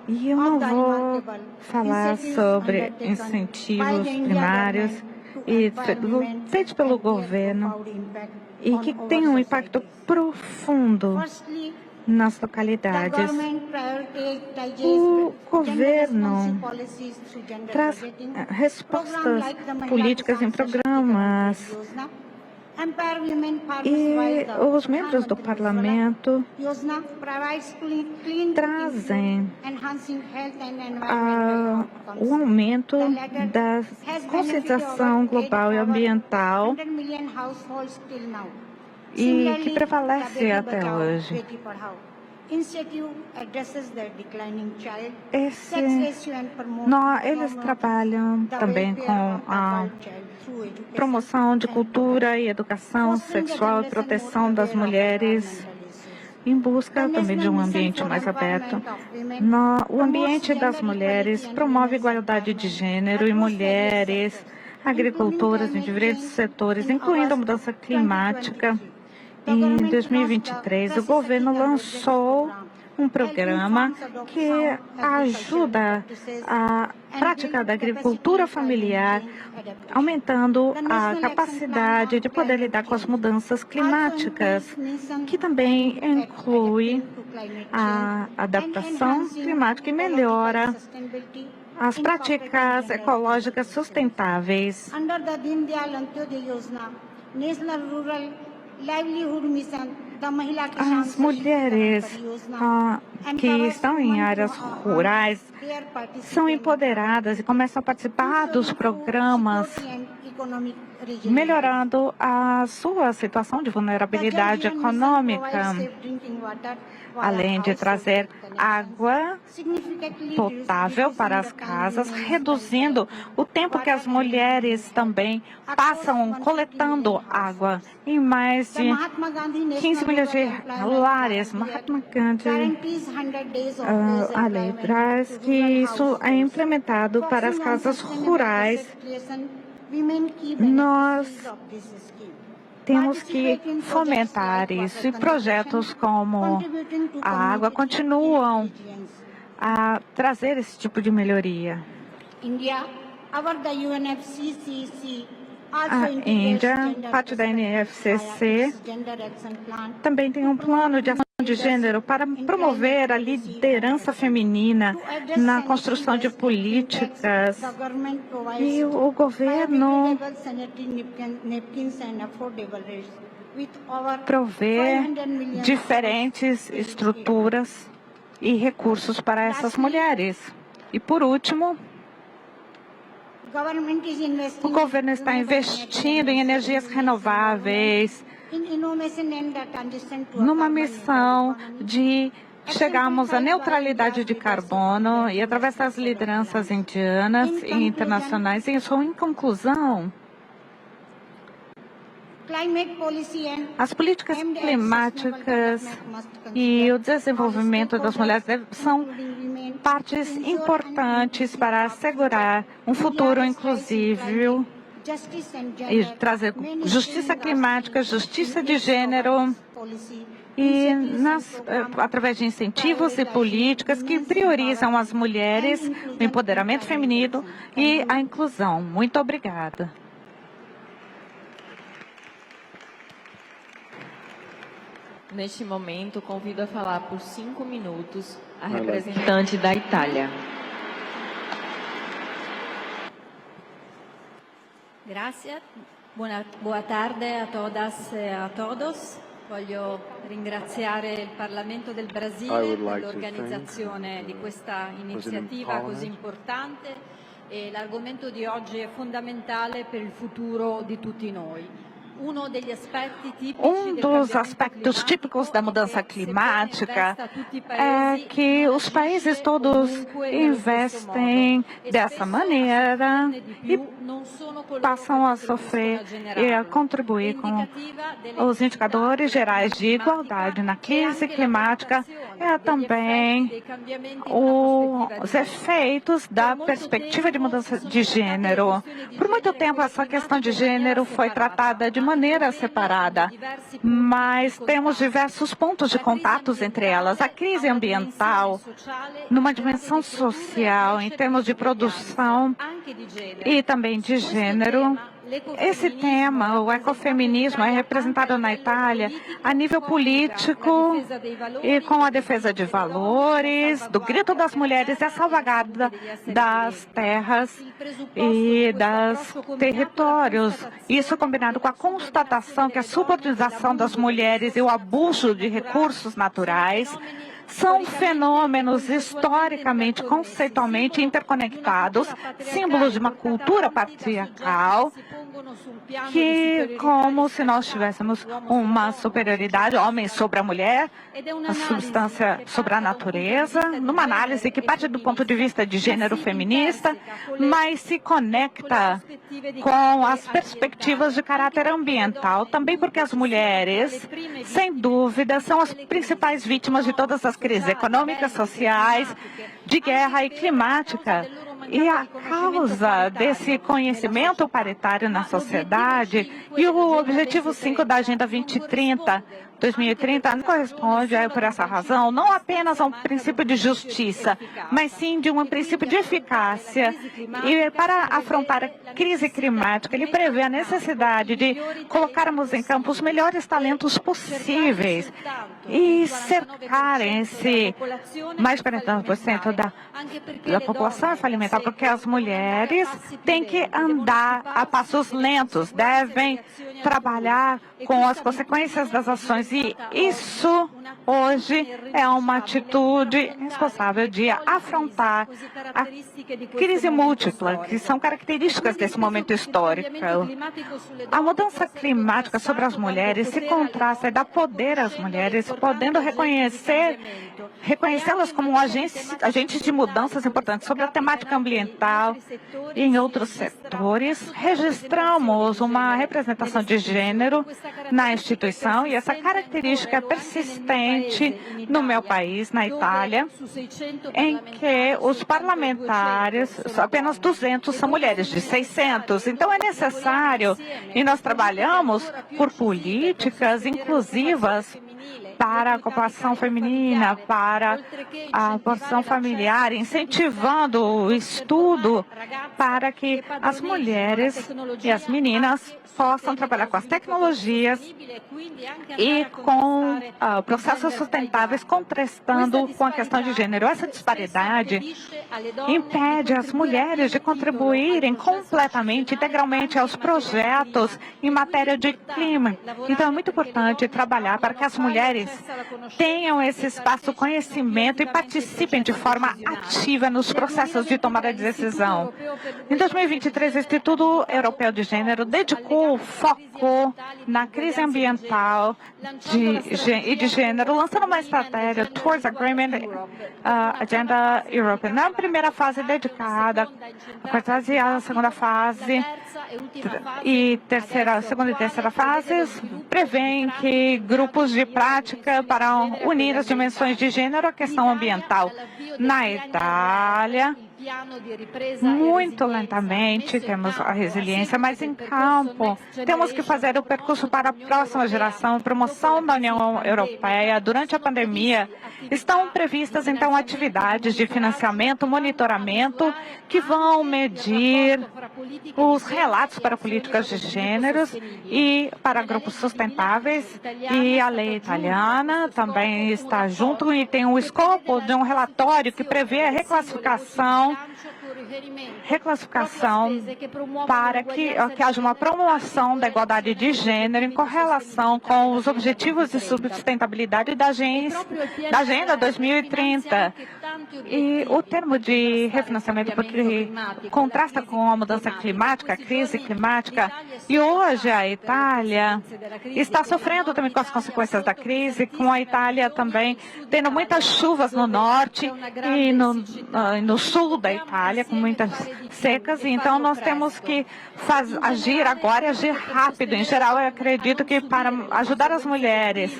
E eu não vou falar sobre incentivos primários feitos pelo governo e que tem um impacto profundo nas localidades. O governo traz respostas políticas em programas e os membros do parlamento trazem o aumento da conscientização global e ambiental e que prevalece até hoje. Eles trabalham também com a promoção de cultura e educação sexual e proteção das mulheres, em busca também de um ambiente mais aberto. O ambiente das mulheres promove igualdade de gênero e mulheres agricultoras em diferentes setores, incluindo a mudança climática. Em 2023, o governo lançou um programa que ajuda a prática da agricultura familiar, aumentando a capacidade de poder lidar com as mudanças climáticas, que também inclui a adaptação climática e melhora as práticas ecológicas sustentáveis. As mulheres que estão em áreas rurais são empoderadas e começam a participar dos programas, melhorando a sua situação de vulnerabilidade econômica, além de trazer água potável para as casas, reduzindo o tempo que as mulheres também passam coletando água. Em mais de 15 milhões de lares, Mahatma Gandhi, a lei traz que isso é implementado para as casas rurais. Nós temos que fomentar isso e projetos como a água continuam a trazer esse tipo de melhoria. A Índia, parte da NFCC, também tem um plano de ação de gênero para promover a liderança feminina na construção de políticas. E o governo provê diferentes estruturas e recursos para essas mulheres. E por último, o governo está investindo em energias renováveis, numa missão de chegarmos à neutralidade de carbono e através das lideranças indianas e internacionais. Em conclusão, as políticas climáticas e o desenvolvimento das mulheres são partes importantes para assegurar um futuro inclusivo e trazer justiça climática, justiça de gênero e através de incentivos e políticas que priorizam as mulheres, o empoderamento feminino e a inclusão. Muito obrigada. Neste momento, convido a falar por 5 minutos a representante da Itália. Grazie, boa tarde a todas e a todos. Voglio ringraziare il Parlamento del Brasile per l'organizzazione di questa iniziativa così importante e l'argomento di oggi è fondamentale per il futuro di tutti noi. Um dos aspectos típicos da mudança climática é que os países todos investem dessa maneira e passam a sofrer e a contribuir com os indicadores gerais de igualdade na crise climática e também os efeitos da perspectiva de mudança de gênero. Por muito tempo, essa questão de gênero foi tratada de maneira separada, mas temos diversos pontos de contatos entre elas. A crise ambiental, numa dimensão social, em termos de produção e também de gênero. Esse tema, o ecofeminismo, é representado na Itália a nível político e com a defesa de valores, do grito das mulheres e a salvaguarda das terras e dos territórios. Isso combinado com a constatação que a subutilização das mulheres e o abuso de recursos naturais são fenômenos historicamente, conceitualmente interconectados, símbolos de uma cultura patriarcal, que, como se nós tivéssemos uma superioridade, homem sobre a mulher, a substância sobre a natureza, numa análise que parte do ponto de vista de gênero feminista, mas se conecta com as perspectivas de caráter ambiental, também porque as mulheres, sem dúvida, são as principais vítimas de todas as crises econômicas, sociais, de guerra e climática. E a causa desse conhecimento paritário na sociedade e o objetivo 5 da Agenda 2030 corresponde, por essa razão, não apenas a um princípio de justiça, mas sim de um princípio de eficácia. E para afrontar a crise climática, ele prevê a necessidade de colocarmos em campo os melhores talentos possíveis e cercarem-se mais de 40% da população é alimentar, porque as mulheres têm que andar a passos lentos, devem trabalhar com as consequências das ações. E isso, hoje, é uma atitude responsável de afrontar a crise múltipla, que são características desse momento histórico. A mudança climática sobre as mulheres se contrasta e dá poder às mulheres, podendo reconhecê-las como agentes de mudanças importantes. Sobre a temática ambiental e em outros setores, registramos uma representação de gênero na instituição e essa característica é persistente no meu país, na Itália, em que os parlamentares, apenas 200 são mulheres, de 600. Então é necessário, e nós trabalhamos por políticas inclusivas para a população feminina, para a porção familiar, incentivando o estudo para que as mulheres e as meninas possam trabalhar com as tecnologias e com processos sustentáveis, contrastando com a questão de gênero. Essa disparidade impede as mulheres de contribuírem completamente, integralmente aos projetos em matéria de clima. Então é muito importante trabalhar para que as mulheres tenham esse espaço, conhecimento e participem de forma ativa nos processos de tomada de decisão. Em 2023, o Instituto Europeu de Gênero focou na crise ambiental e de gênero, lançando uma estratégia Towards Agreement Agenda Europe. Na primeira fase dedicada à quantidade, e a segunda fase e segunda e terceira fases prevêem que grupos de prática para unir as dimensões de gênero à questão ambiental. Na Itália, muito lentamente temos a resiliência, mas em campo temos que fazer o percurso para a próxima geração. Promoção da União Europeia durante a pandemia. Estão previstas então atividades de financiamento, monitoramento que vão medir os relatos para políticas de gêneros e para grupos sustentáveis, e a lei italiana também está junto e tem o escopo de um relatório que prevê a reclassificação para que haja uma promoção da igualdade de gênero em correlação com os objetivos de sustentabilidade da Agenda 2030. E o termo de refinanciamento, porque contrasta com a mudança climática, a crise climática, e hoje a Itália está sofrendo também com as consequências da crise, com a Itália também tendo muitas chuvas no norte e no sul da Itália, com muitas secas, e então nós temos que agir agora e agir rápido. Em geral, eu acredito que para ajudar as mulheres,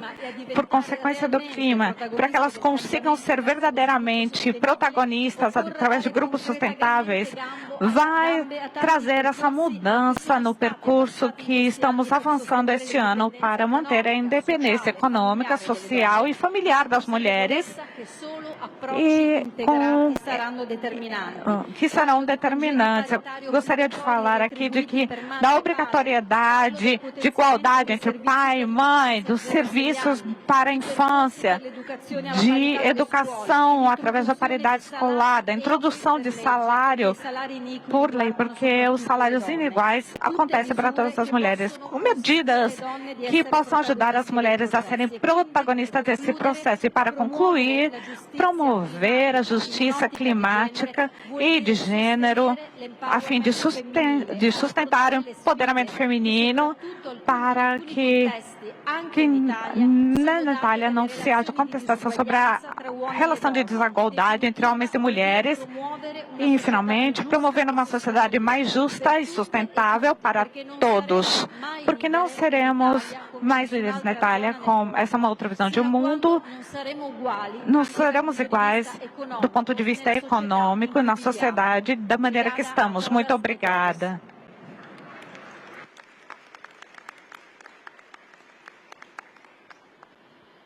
por consequência do clima, para que elas consigam ser verdadeiramente protagonistas através de grupos sustentáveis, vai trazer essa mudança no percurso que estamos avançando este ano para manter a independência econômica, social e familiar das mulheres, e que serão determinantes. Eu gostaria de falar aqui da obrigatoriedade de igualdade entre pai e mãe, dos serviços para a infância, de educação através da paridade escolar, da introdução de salário por lei, porque os salários iniguais acontecem para todas as mulheres, com medidas que possam ajudar as mulheres a serem protagonistas desse processo. E para concluir, promover a justiça climática e de gênero, a fim de sustentar o empoderamento feminino, para que na Natália não se haja contestação sobre a relação de desigualdade entre homens e mulheres, e, finalmente, promovendo uma sociedade mais justa e sustentável para todos, porque não seremos mais líderes, Natália, com essa uma outra visão de mundo, não seremos iguais do ponto de vista econômico na sociedade da maneira que estamos. Muito obrigada.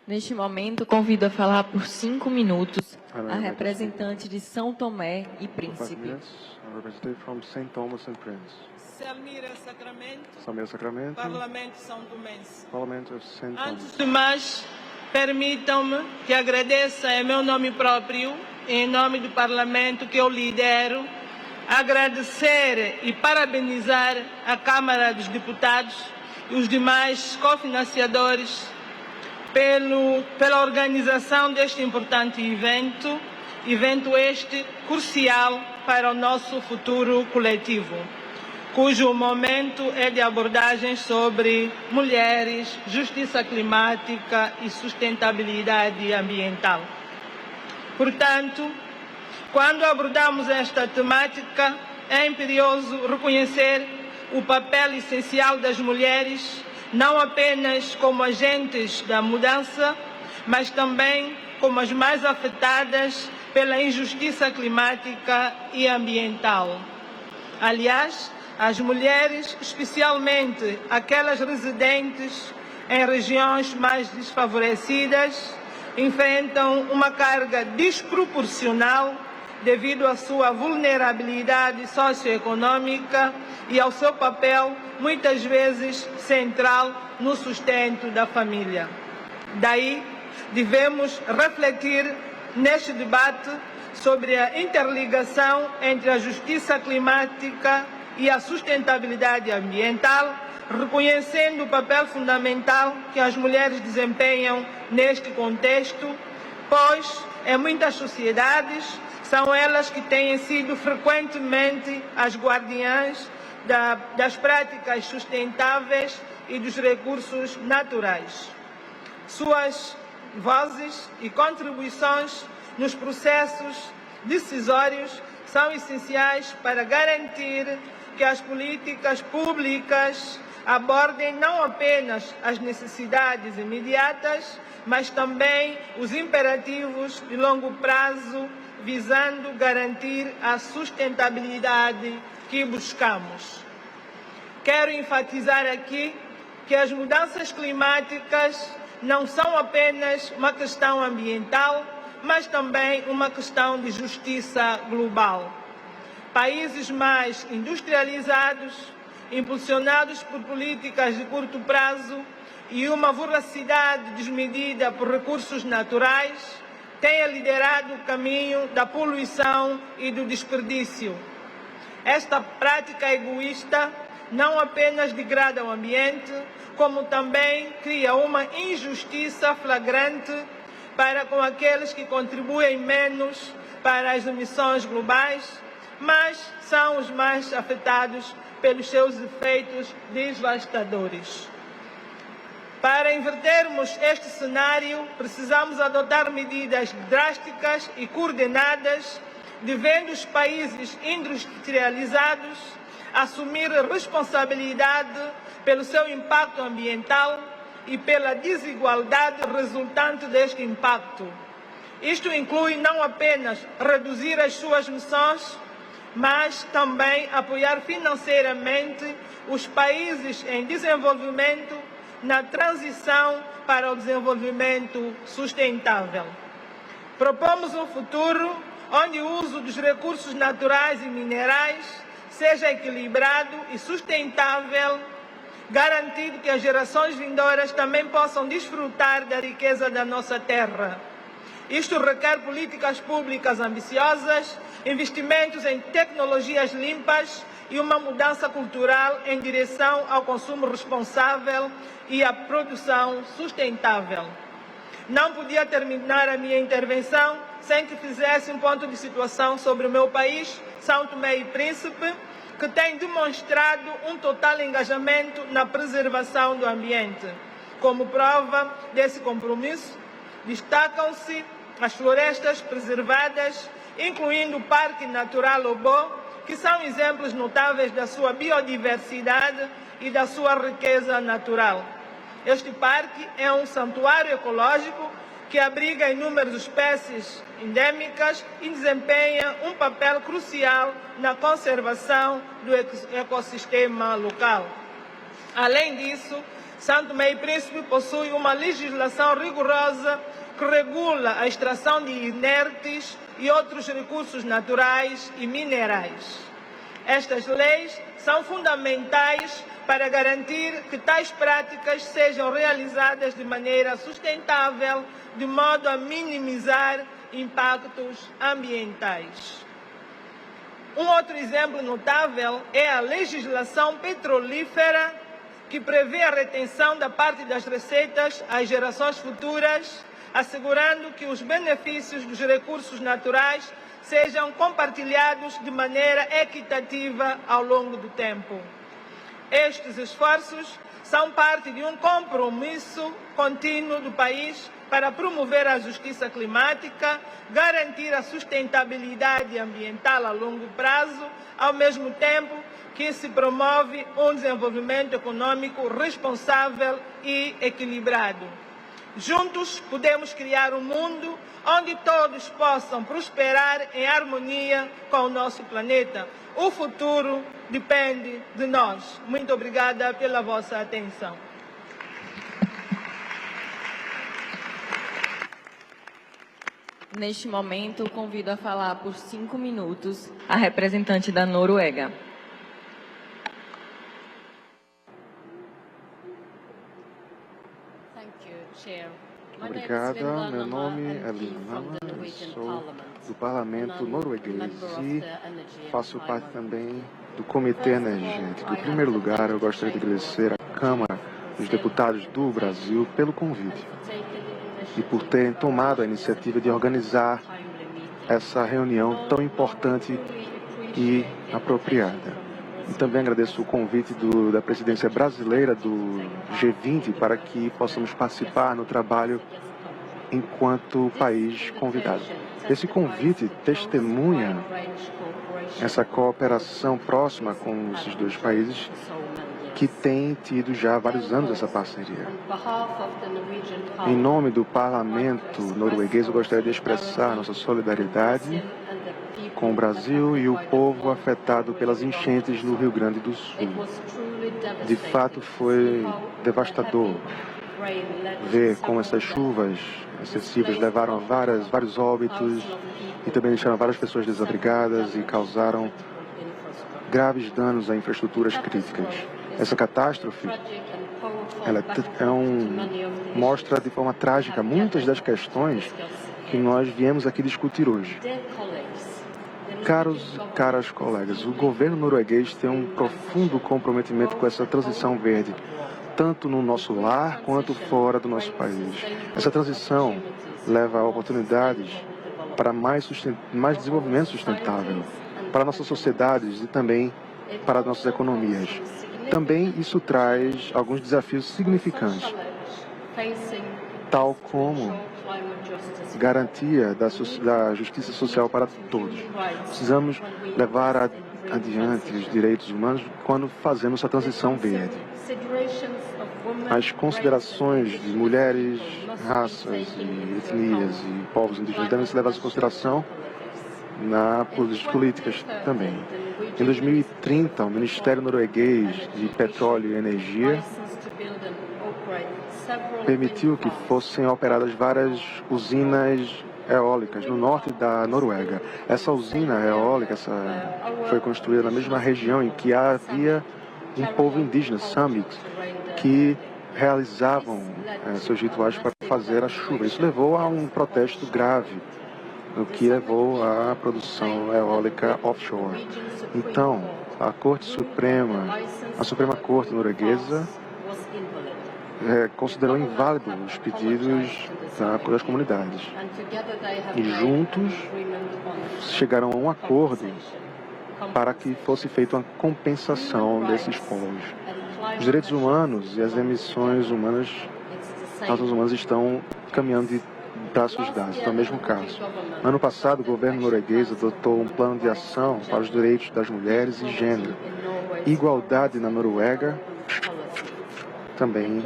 Neste momento, convido a falar por 5 minutos a representante de São Tomé e Príncipe. Samira Sacramento, Parlamento São Tomense. Parlamento Antes de mais, permitam-me que agradeça em meu nome próprio, em nome do Parlamento que eu lidero, agradecer e parabenizar a Câmara dos Deputados e os demais cofinanciadores pela organização deste importante evento este crucial para o nosso futuro coletivo, cujo momento é de abordagens sobre mulheres, justiça climática e sustentabilidade ambiental. Portanto, quando abordamos esta temática, é imperioso reconhecer o papel essencial das mulheres, não apenas como agentes da mudança, mas também como as mais afetadas pela injustiça climática e ambiental. Aliás, as mulheres, especialmente aquelas residentes em regiões mais desfavorecidas, enfrentam uma carga desproporcional devido à sua vulnerabilidade socioeconômica e ao seu papel, muitas vezes, central no sustento da família. Daí, devemos refletir neste debate sobre a interligação entre a justiça climática e a sustentabilidade ambiental, reconhecendo o papel fundamental que as mulheres desempenham neste contexto, pois, em muitas sociedades, são elas que têm sido frequentemente as guardiãs das práticas sustentáveis e dos recursos naturais. Suas vozes e contribuições nos processos decisórios são essenciais para garantir que as políticas públicas abordem não apenas as necessidades imediatas, mas também os imperativos de longo prazo, visando garantir a sustentabilidade que buscamos. Quero enfatizar aqui que as mudanças climáticas não são apenas uma questão ambiental, mas também uma questão de justiça global. Países mais industrializados, impulsionados por políticas de curto prazo e uma voracidade desmedida por recursos naturais, têm liderado o caminho da poluição e do desperdício. Esta prática egoísta não apenas degrada o ambiente, como também cria uma injustiça flagrante para com aqueles que contribuem menos para as emissões globais, mas são os mais afetados pelos seus efeitos devastadores. Para invertermos este cenário, precisamos adotar medidas drásticas e coordenadas, devendo os países industrializados assumir responsabilidade pelo seu impacto ambiental e pela desigualdade resultante deste impacto. Isto inclui não apenas reduzir as suas emissões, mas também apoiar financeiramente os países em desenvolvimento na transição para o desenvolvimento sustentável. Propomos um futuro onde o uso dos recursos naturais e minerais seja equilibrado e sustentável, garantindo que as gerações vindouras também possam desfrutar da riqueza da nossa terra. Isto requer políticas públicas ambiciosas, investimentos em tecnologias limpas e uma mudança cultural em direção ao consumo responsável e à produção sustentável. Não podia terminar a minha intervenção sem que fizesse um ponto de situação sobre o meu país, São Tomé e Príncipe, que tem demonstrado um total engajamento na preservação do ambiente. Como prova desse compromisso, destacam-se as florestas preservadas, incluindo o Parque Natural Obô, que são exemplos notáveis da sua biodiversidade e da sua riqueza natural. Este parque é um santuário ecológico que abriga inúmeras espécies endêmicas e desempenha um papel crucial na conservação do ecossistema local. Além disso, São Tomé e Príncipe possui uma legislação rigorosa que regula a extração de inertes e outros recursos naturais e minerais. Estas leis são fundamentais para garantir que tais práticas sejam realizadas de maneira sustentável, de modo a minimizar impactos ambientais. Um outro exemplo notável é a legislação petrolífera, que prevê a retenção da parte das receitas às gerações futuras, assegurando que os benefícios dos recursos naturais sejam compartilhados de maneira equitativa ao longo do tempo. Estes esforços são parte de um compromisso contínuo do país para promover a justiça climática, garantir a sustentabilidade ambiental a longo prazo, ao mesmo tempo que se promove um desenvolvimento econômico responsável e equilibrado. Juntos podemos criar um mundo onde todos possam prosperar em harmonia com o nosso planeta. O futuro depende de nós. Muito obrigada pela vossa atenção. Neste momento, convido a falar por 5 minutos a representante da Noruega. Obrigada. Meu nome é Lindama, eu sou do Parlamento norueguês e faço parte também do Comitê Energético. Em primeiro lugar, eu gostaria de agradecer à Câmara dos Deputados do Brasil pelo convite e por terem tomado a iniciativa de organizar essa reunião tão importante e apropriada. E também agradeço o convite da presidência brasileira do G20 para que possamos participar no trabalho enquanto país convidado. Esse convite testemunha essa cooperação próxima com esses dois países que têm tido já há vários anos essa parceria. Em nome do Parlamento norueguês, eu gostaria de expressar nossa solidariedade com o Brasil e o povo afetado pelas enchentes no Rio Grande do Sul. De fato, foi devastador ver como essas chuvas excessivas levaram a vários óbitos e também deixaram várias pessoas desabrigadas e causaram graves danos a infraestruturas críticas. Essa catástrofe mostra de forma trágica muitas das questões que nós viemos aqui discutir hoje. Caros e caras colegas, o governo norueguês tem um profundo comprometimento com essa transição verde, tanto no nosso lar quanto fora do nosso país. Essa transição leva a oportunidades para mais desenvolvimento sustentável, para nossas sociedades e também para nossas economias. Também isso traz alguns desafios significantes, tal como garantia da justiça social para todos. Precisamos levar adiante os direitos humanos quando fazemos essa transição verde. As considerações de mulheres, raças, e etnias e povos indígenas devem ser levadas em consideração nas políticas também. Em 2030, o Ministério Norueguês de Petróleo e Energia permitiu que fossem operadas várias usinas eólicas no norte da Noruega. Essa usina eólica foi construída na mesma região em que havia um povo indígena, Samics, que realizavam seus rituais para fazer a chuva. Isso levou a um protesto grave, o que levou à produção eólica offshore. Então, a Suprema Corte norueguesa considerou inválido os pedidos das comunidades. E juntos chegaram a um acordo para que fosse feita uma compensação desses povos. Os direitos humanos e as emissões humanas, causas humanas, estão caminhando de braços dados, no mesmo caso. Ano passado, o governo norueguês adotou um plano de ação para os direitos das mulheres e gênero. Igualdade na Noruega também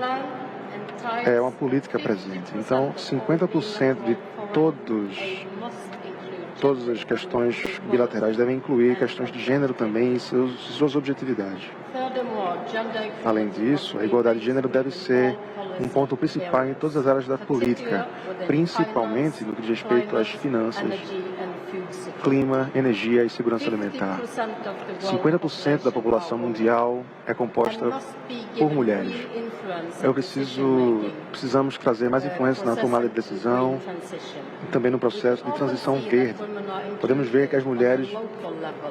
é uma política presente. Então, 50% de todas as questões bilaterais devem incluir questões de gênero também em suas objetividades. Além disso, a igualdade de gênero deve ser um ponto principal em todas as áreas da política, principalmente no que diz respeito às finanças, clima, energia e segurança alimentar. 50% da população mundial é composta por mulheres. Precisamos trazer mais influência na tomada de decisão e também no processo de transição verde. Podemos ver que as mulheres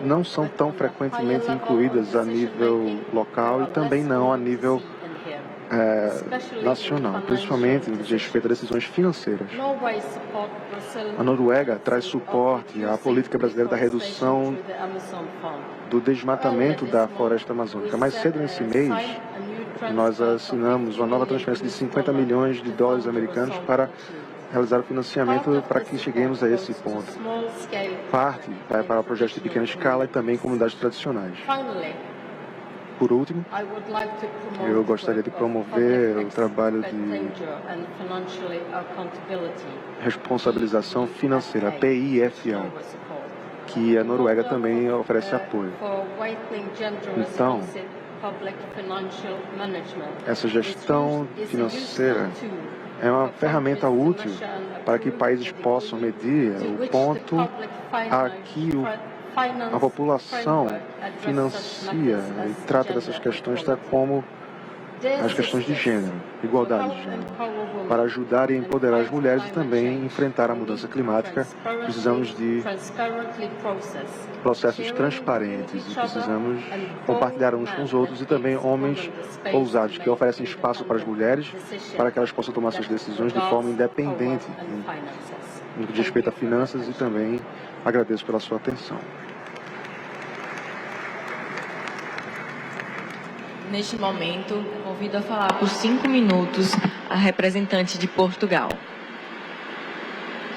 não são tão frequentemente incluídas a nível local e também não a nível nacional, principalmente no que diz respeito a decisões financeiras. A Noruega traz suporte à política brasileira da redução do desmatamento da floresta amazônica. Mais cedo nesse mês, nós assinamos uma nova transferência de 50 milhões de dólares americanos para realizar o financiamento para que cheguemos a esse ponto. Parte vai para projetos de pequena escala e também comunidades tradicionais. Por último, eu gostaria de promover o trabalho de responsabilização financeira, PIFA, que a Noruega também oferece apoio. Então, essa gestão financeira é uma ferramenta útil para que países possam medir o ponto a que a população financia e trata dessas questões, tal como as questões de gênero, igualdade de gênero. Para ajudar e empoderar as mulheres e também enfrentar a mudança climática, precisamos de processos transparentes e precisamos compartilhar uns com os outros e também homens ousados que oferecem espaço para as mulheres para que elas possam tomar suas decisões de forma independente no que diz respeito a finanças e também agradeço pela sua atenção. Neste momento, convido a falar por 5 minutos a representante de Portugal.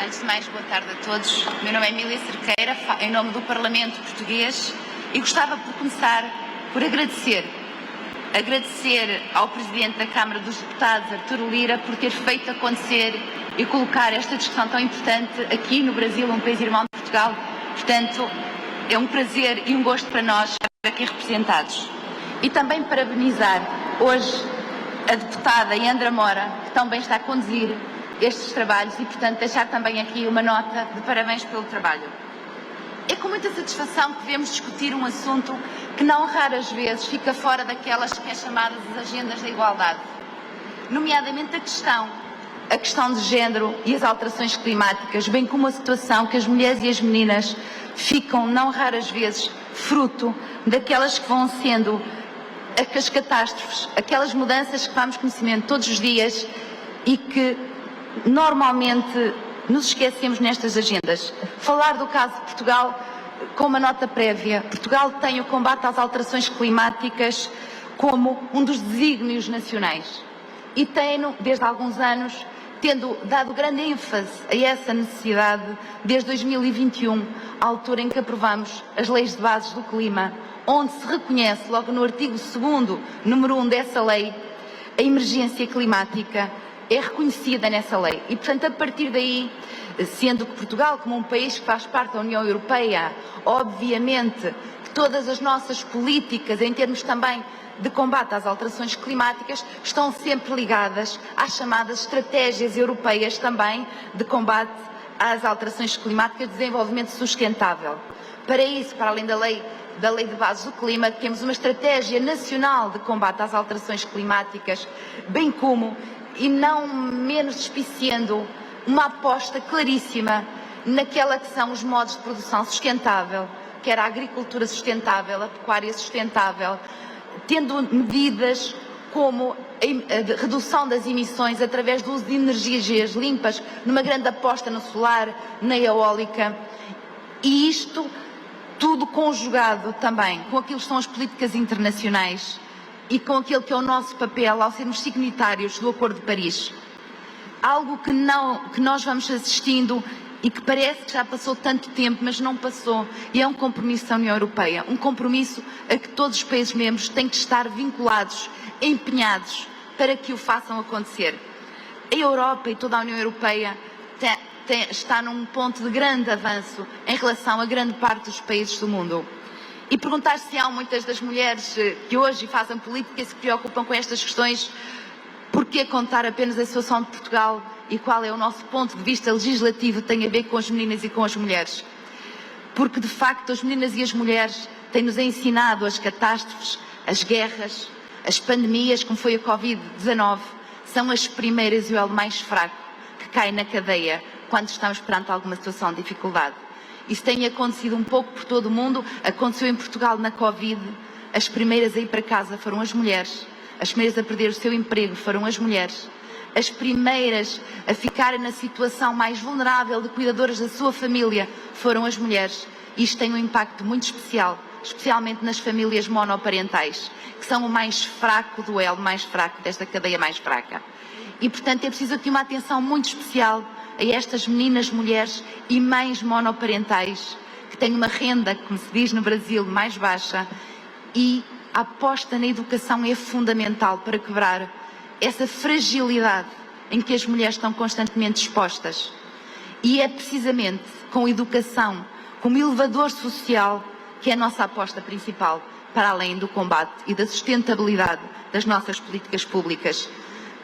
Antes de mais, boa tarde a todos. Meu nome é Emília Cerqueira, em nome do Parlamento Português, e gostava por começar por agradecer ao Presidente da Câmara dos Deputados, Arturo Lira, por ter feito acontecer e colocar esta discussão tão importante aqui no Brasil, um país irmão de Portugal. Portanto, é um prazer e um gosto para nós estar aqui representados. E também parabenizar hoje a deputada Andra Moura, que também está a conduzir estes trabalhos e, portanto, deixar também aqui uma nota de parabéns pelo trabalho. É com muita satisfação que devemos discutir um assunto que não raras vezes fica fora daquelas que é chamadas as agendas da igualdade, nomeadamente a questão de género e as alterações climáticas, bem como a situação que as mulheres e as meninas ficam, não raras vezes, fruto daquelas que vão sendo as catástrofes, aquelas mudanças que vamos conhecendo todos os dias e que normalmente nos esquecemos nestas agendas. Falar do caso de Portugal com uma nota prévia. Portugal tem o combate às alterações climáticas como um dos desígnios nacionais e tem-no, desde há alguns anos, tendo dado grande ênfase a essa necessidade desde 2021, a altura em que aprovamos as leis de bases do clima, onde se reconhece, logo no artigo 2º, número 1 dessa lei, a emergência climática é reconhecida nessa lei. E, portanto, a partir daí, sendo que Portugal, como um país que faz parte da União Europeia, obviamente que todas as nossas políticas, em termos também de combate às alterações climáticas, estão sempre ligadas às chamadas estratégias europeias também de combate às alterações climáticas e desenvolvimento sustentável. Para isso, para além da lei de bases do clima, temos uma estratégia nacional de combate às alterações climáticas, bem como, e não menos despiciando, uma aposta claríssima naquela que são os modos de produção sustentável, quer a agricultura sustentável, a pecuária sustentável, tendo medidas como a redução das emissões através do uso de energias limpas, numa grande aposta no solar, na eólica, e isto tudo conjugado também com aquilo que são as políticas internacionais e com aquilo que é o nosso papel ao sermos signatários do Acordo de Paris. Algo que nós vamos assistindo e que parece que já passou tanto tempo, mas não passou, e é um compromisso da União Europeia, um compromisso a que todos os países membros têm que estar vinculados, empenhados, para que o façam acontecer. A Europa e toda a União Europeia está num ponto de grande avanço em relação a grande parte dos países do mundo. E perguntar se há muitas das mulheres que hoje fazem política e se preocupam com estas questões, porquê contar apenas a situação de Portugal e qual é o nosso ponto de vista legislativo que tem a ver com as meninas e com as mulheres? Porque, de facto, as meninas e as mulheres têm-nos ensinado as catástrofes, as guerras, as pandemias, como foi a Covid-19, são as primeiras e o elo mais fraco que cai na cadeia quando estamos perante alguma situação de dificuldade. Isso tem acontecido um pouco por todo o mundo, aconteceu em Portugal na Covid, as primeiras a ir para casa foram as mulheres, as primeiras a perder o seu emprego foram as mulheres, as primeiras a ficarem na situação mais vulnerável de cuidadoras da sua família foram as mulheres. Isto tem um impacto muito especial, especialmente nas famílias monoparentais, que são o mais fraco do elo, mais fraco desta cadeia mais fraca. E, portanto, é preciso aqui uma atenção muito especial a estas meninas, mulheres e mães monoparentais que têm uma renda, como se diz no Brasil, mais baixa, e a aposta na educação é fundamental para quebrar essa fragilidade em que as mulheres estão constantemente expostas. E é precisamente com a educação, como elevador social, que é a nossa aposta principal, para além do combate e da sustentabilidade das nossas políticas públicas.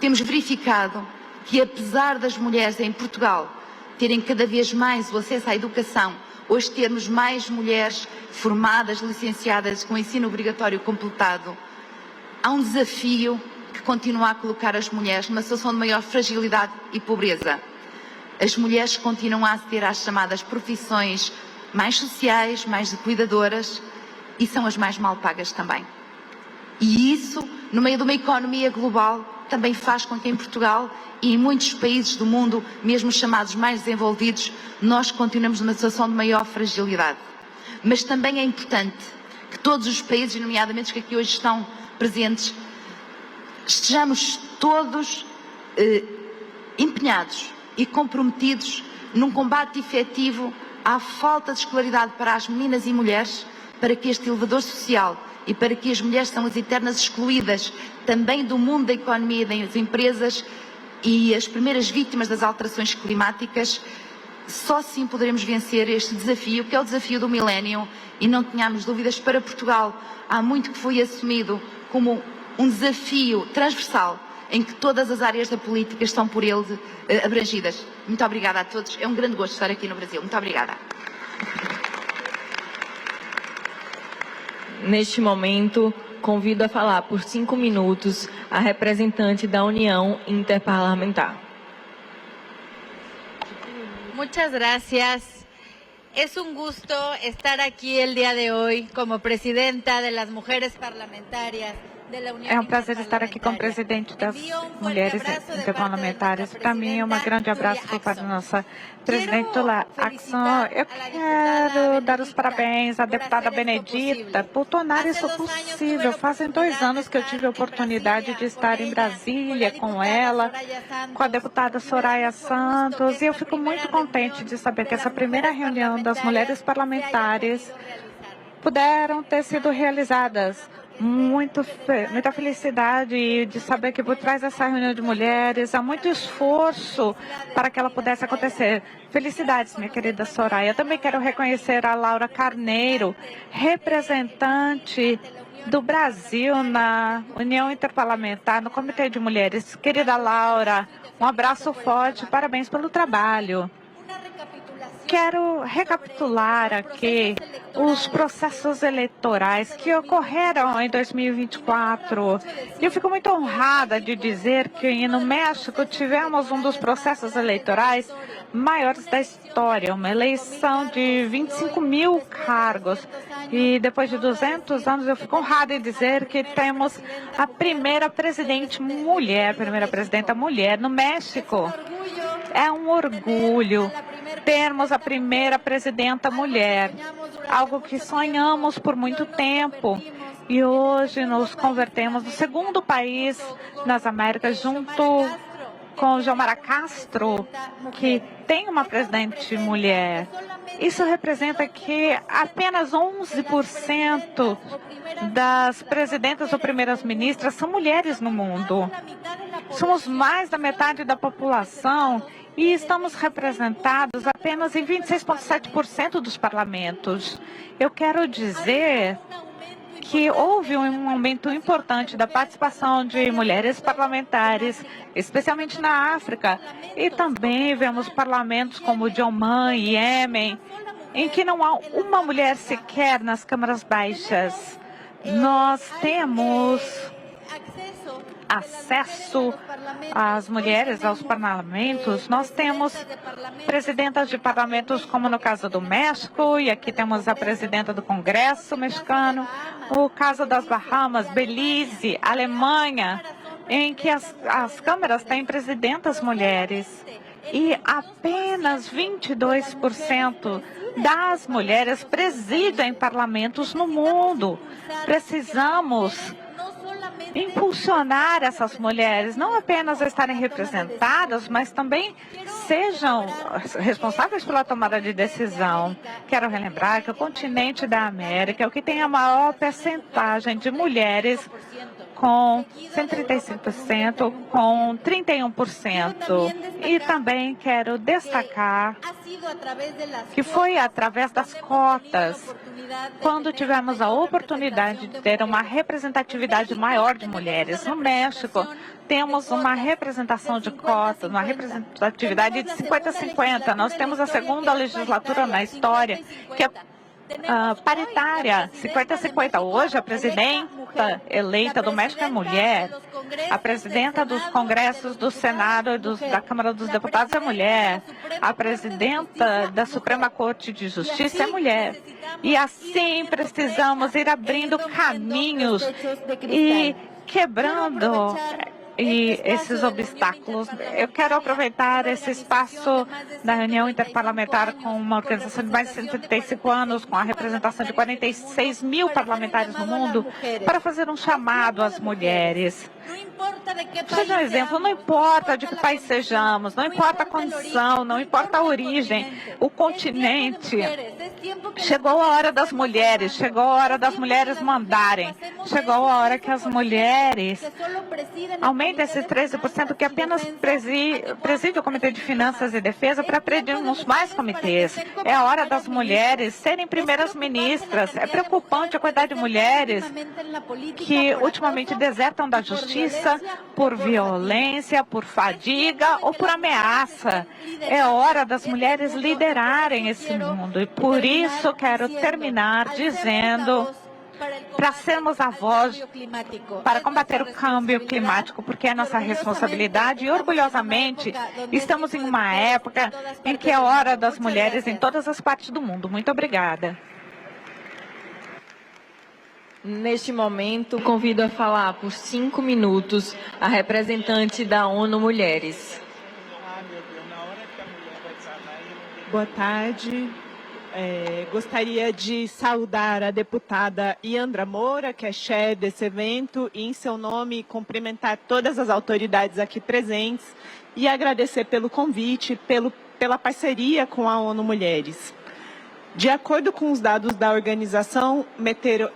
Temos verificado que, apesar das mulheres em Portugal terem cada vez mais o acesso à educação, hoje termos mais mulheres formadas, licenciadas, com ensino obrigatório completado, há um desafio que continua a colocar as mulheres numa situação de maior fragilidade e pobreza. As mulheres continuam a aceder às chamadas profissões mais sociais, mais de cuidadoras, e são as mais mal pagas também. E isso, no meio de uma economia global, também faz com que em Portugal e em muitos países do mundo, mesmo chamados mais desenvolvidos, nós continuamos numa situação de maior fragilidade. Mas também é importante que todos os países, nomeadamente os que aqui hoje estão presentes, estejamos todos empenhados e comprometidos num combate efetivo à falta de escolaridade para as meninas e mulheres, para que este elevador social e para que as mulheres são as eternas excluídas também do mundo da economia e das empresas e as primeiras vítimas das alterações climáticas, só assim poderemos vencer este desafio, que é o desafio do milénio, e não tenhamos dúvidas, para Portugal há muito que foi assumido como um desafio transversal em que todas as áreas da política estão por ele abrangidas. Muito obrigada a todos, é um grande gosto estar aqui no Brasil. Muito obrigada. Neste momento, convido a falar por 5 minutos a representante da União Interparlamentar. Muchas gracias. Es un gusto estar aquí el día de hoy como presidenta de las mujeres parlamentarias de la Unión. É um prazer estar aqui como presidente das mulheres interparlamentares. Para mim é um grande abraço por parte da nossa presidente Tula Axon. Eu quero dar os parabéns à deputada Benedita por tornar isso possível. Fazem 2 anos que eu tive a oportunidade de estar em Brasília com ela, com a deputada Soraya Santos, e eu fico muito contente de saber que essa primeira reunião das mulheres parlamentares puderam ter sido realizadas muita felicidade de saber que por trás dessa reunião de mulheres há muito esforço para que ela pudesse acontecer. Felicidades, minha querida Soraya. Eu também quero reconhecer a Laura Carneiro, representante do Brasil na União Interparlamentar, no Comitê de Mulheres. Querida Laura, um abraço forte, parabéns pelo trabalho. Quero recapitular aqui os processos eleitorais que ocorreram em 2024. Eu fico muito honrada de dizer que no México tivemos um dos processos eleitorais maiores da história, uma eleição de 25 mil cargos. E depois de 200 anos eu fico honrada em dizer que temos a primeira presidenta mulher no México. É um orgulho termos a primeira presidenta mulher, algo que sonhamos por muito tempo. E hoje nos convertemos no segundo país nas Américas, junto com Xiomara Castro, que tem uma presidente mulher. Isso representa que apenas 11% das presidentas ou primeiras ministras são mulheres no mundo. Somos mais da metade da população e estamos representados apenas em 26,7% dos parlamentos. Eu quero dizer que houve um aumento importante da participação de mulheres parlamentares, especialmente na África. E também vemos parlamentos como o de Omã e Iêmen, em que não há uma mulher sequer nas câmaras baixas. Nós temos acesso às mulheres aos parlamentos. Nós temos presidentas de parlamentos, como no caso do México, e aqui temos a presidenta do Congresso mexicano, o caso das Bahamas, Belize, Alemanha, em que as câmaras têm presidentas mulheres. E apenas 22% das mulheres presidem parlamentos no mundo. Precisamos impulsionar essas mulheres, não apenas a estarem representadas, mas também sejam responsáveis pela tomada de decisão. Quero relembrar que o continente da América é o que tem a maior percentagem de mulheres, com 135%, com 31%. E também quero destacar que foi através das cotas, quando tivemos a oportunidade de ter uma representatividade maior de mulheres. No México, temos uma representação de cotas, uma representatividade de 50-50. Nós temos a segunda legislatura na história que é paritária, 50-50. Hoje, a presidenta eleita do México é mulher. A presidenta dos congressos, do Senado e da Câmara dos Deputados é mulher. A presidenta da Suprema Corte de Justiça é mulher. E assim precisamos ir abrindo caminhos e quebrando esses obstáculos. Eu quero aproveitar esse espaço da reunião interparlamentar com uma organização de mais de 135 anos, com a representação de 46 mil parlamentares no mundo, para fazer um chamado às mulheres. Seja um exemplo, não importa de que país sejamos, não importa a condição, não importa a origem, o continente. Chegou a hora das mulheres, chegou a hora das mulheres mandarem, chegou a hora que as mulheres aumentem esses 13% que apenas preside o Comitê de Finanças e Defesa para presidirmos mais comitês. É a hora das mulheres serem primeiras ministras. É preocupante a quantidade de mulheres que ultimamente desertam da justiça por violência, por fadiga ou por ameaça. É hora das mulheres liderarem esse mundo. E por isso quero terminar dizendo, para sermos a voz para combater o câmbio climático, porque é nossa responsabilidade e, orgulhosamente, estamos em uma época em que é hora das mulheres em todas as partes do mundo. Muito obrigada. Neste momento, convido a falar por 5 minutos a representante da ONU Mulheres. Boa tarde. Gostaria de saudar a deputada Iandra Moura, que é chefe desse evento, e em seu nome cumprimentar todas as autoridades aqui presentes e agradecer pelo convite, pela parceria com a ONU Mulheres. De acordo com os dados da Organização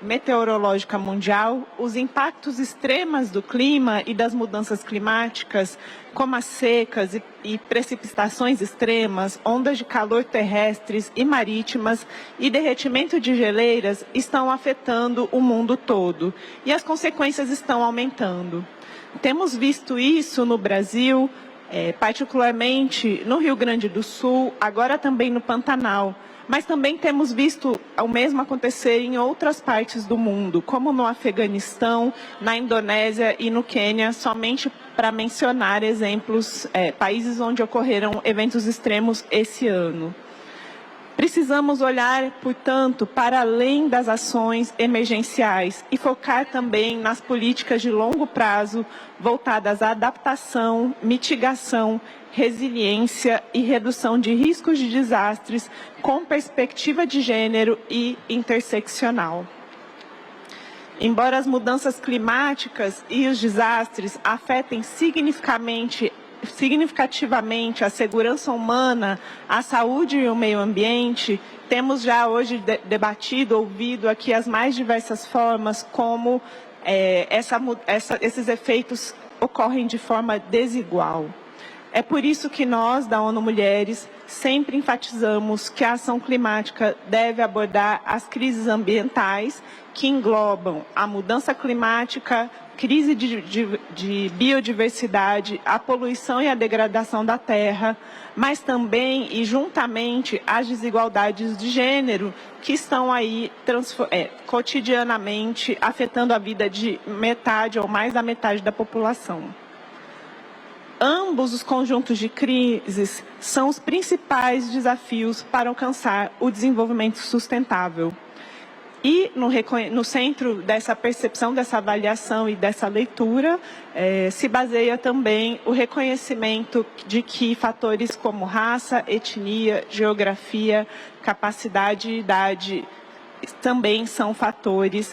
Meteorológica Mundial, os impactos extremos do clima e das mudanças climáticas, como as secas e precipitações extremas, ondas de calor terrestres e marítimas e derretimento de geleiras, estão afetando o mundo todo e as consequências estão aumentando. Temos visto isso no Brasil, particularmente no Rio Grande do Sul, agora também no Pantanal. Mas também temos visto o mesmo acontecer em outras partes do mundo, como no Afeganistão, na Indonésia e no Quênia, somente para mencionar exemplos, países onde ocorreram eventos extremos esse ano. Precisamos olhar, portanto, para além das ações emergenciais e focar também nas políticas de longo prazo voltadas à adaptação, mitigação, resiliência e redução de riscos de desastres com perspectiva de gênero e interseccional. Embora as mudanças climáticas e os desastres afetem significativamente a segurança humana, a saúde e o meio ambiente, temos já hoje debatido, ouvido aqui as mais diversas formas como esses efeitos ocorrem de forma desigual. É por isso que nós, da ONU Mulheres, sempre enfatizamos que a ação climática deve abordar as crises ambientais, que englobam a mudança climática, crise de biodiversidade, a poluição e a degradação da terra, mas também e juntamente as desigualdades de gênero que estão aí cotidianamente afetando a vida de metade ou mais da metade da população. Ambos os conjuntos de crises são os principais desafios para alcançar o desenvolvimento sustentável. E no centro dessa percepção, dessa avaliação e dessa leitura, se baseia também o reconhecimento de que fatores como raça, etnia, geografia, capacidade e idade também são fatores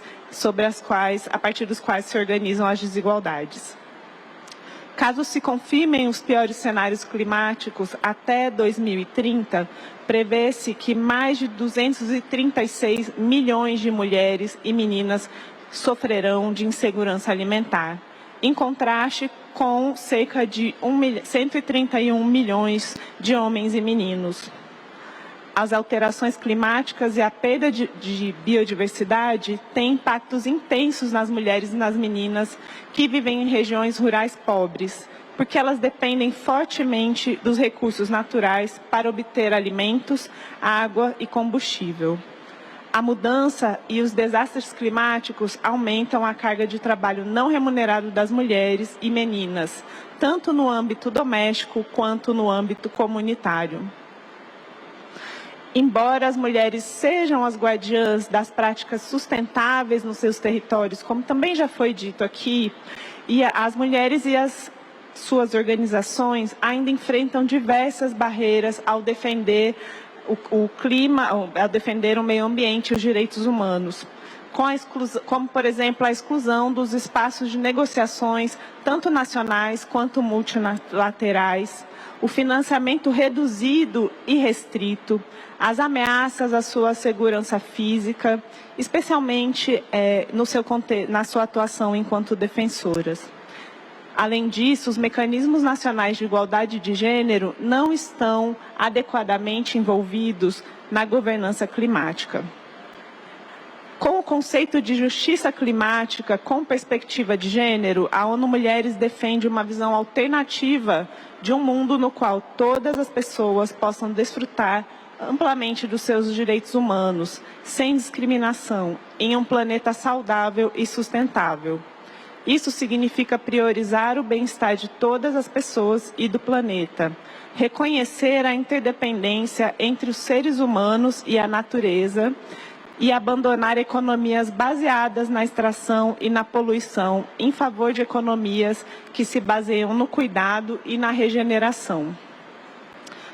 a partir dos quais se organizam as desigualdades. Caso se confirmem os piores cenários climáticos até 2030, prevê-se que mais de 236 milhões de mulheres e meninas sofrerão de insegurança alimentar, em contraste com cerca de 131 milhões de homens e meninos. As alterações climáticas e a perda de biodiversidade têm impactos intensos nas mulheres e nas meninas que vivem em regiões rurais pobres, porque elas dependem fortemente dos recursos naturais para obter alimentos, água e combustível. A mudança e os desastres climáticos aumentam a carga de trabalho não remunerado das mulheres e meninas, tanto no âmbito doméstico quanto no âmbito comunitário. Embora as mulheres sejam as guardiãs das práticas sustentáveis nos seus territórios, como também já foi dito aqui, e as mulheres e as suas organizações ainda enfrentam diversas barreiras ao defender o clima, ao defender o meio ambiente e os direitos humanos, como, por exemplo, a exclusão dos espaços de negociações, tanto nacionais quanto multilaterais, o financiamento reduzido e restrito, as ameaças à sua segurança física, especialmente na sua atuação enquanto defensoras. Além disso, os mecanismos nacionais de igualdade de gênero não estão adequadamente envolvidos na governança climática. Com o conceito de justiça climática com perspectiva de gênero, a ONU Mulheres defende uma visão alternativa de um mundo no qual todas as pessoas possam desfrutar amplamente dos seus direitos humanos, sem discriminação, em um planeta saudável e sustentável. Isso significa priorizar o bem-estar de todas as pessoas e do planeta, reconhecer a interdependência entre os seres humanos e a natureza e abandonar economias baseadas na extração e na poluição em favor de economias que se baseiam no cuidado e na regeneração.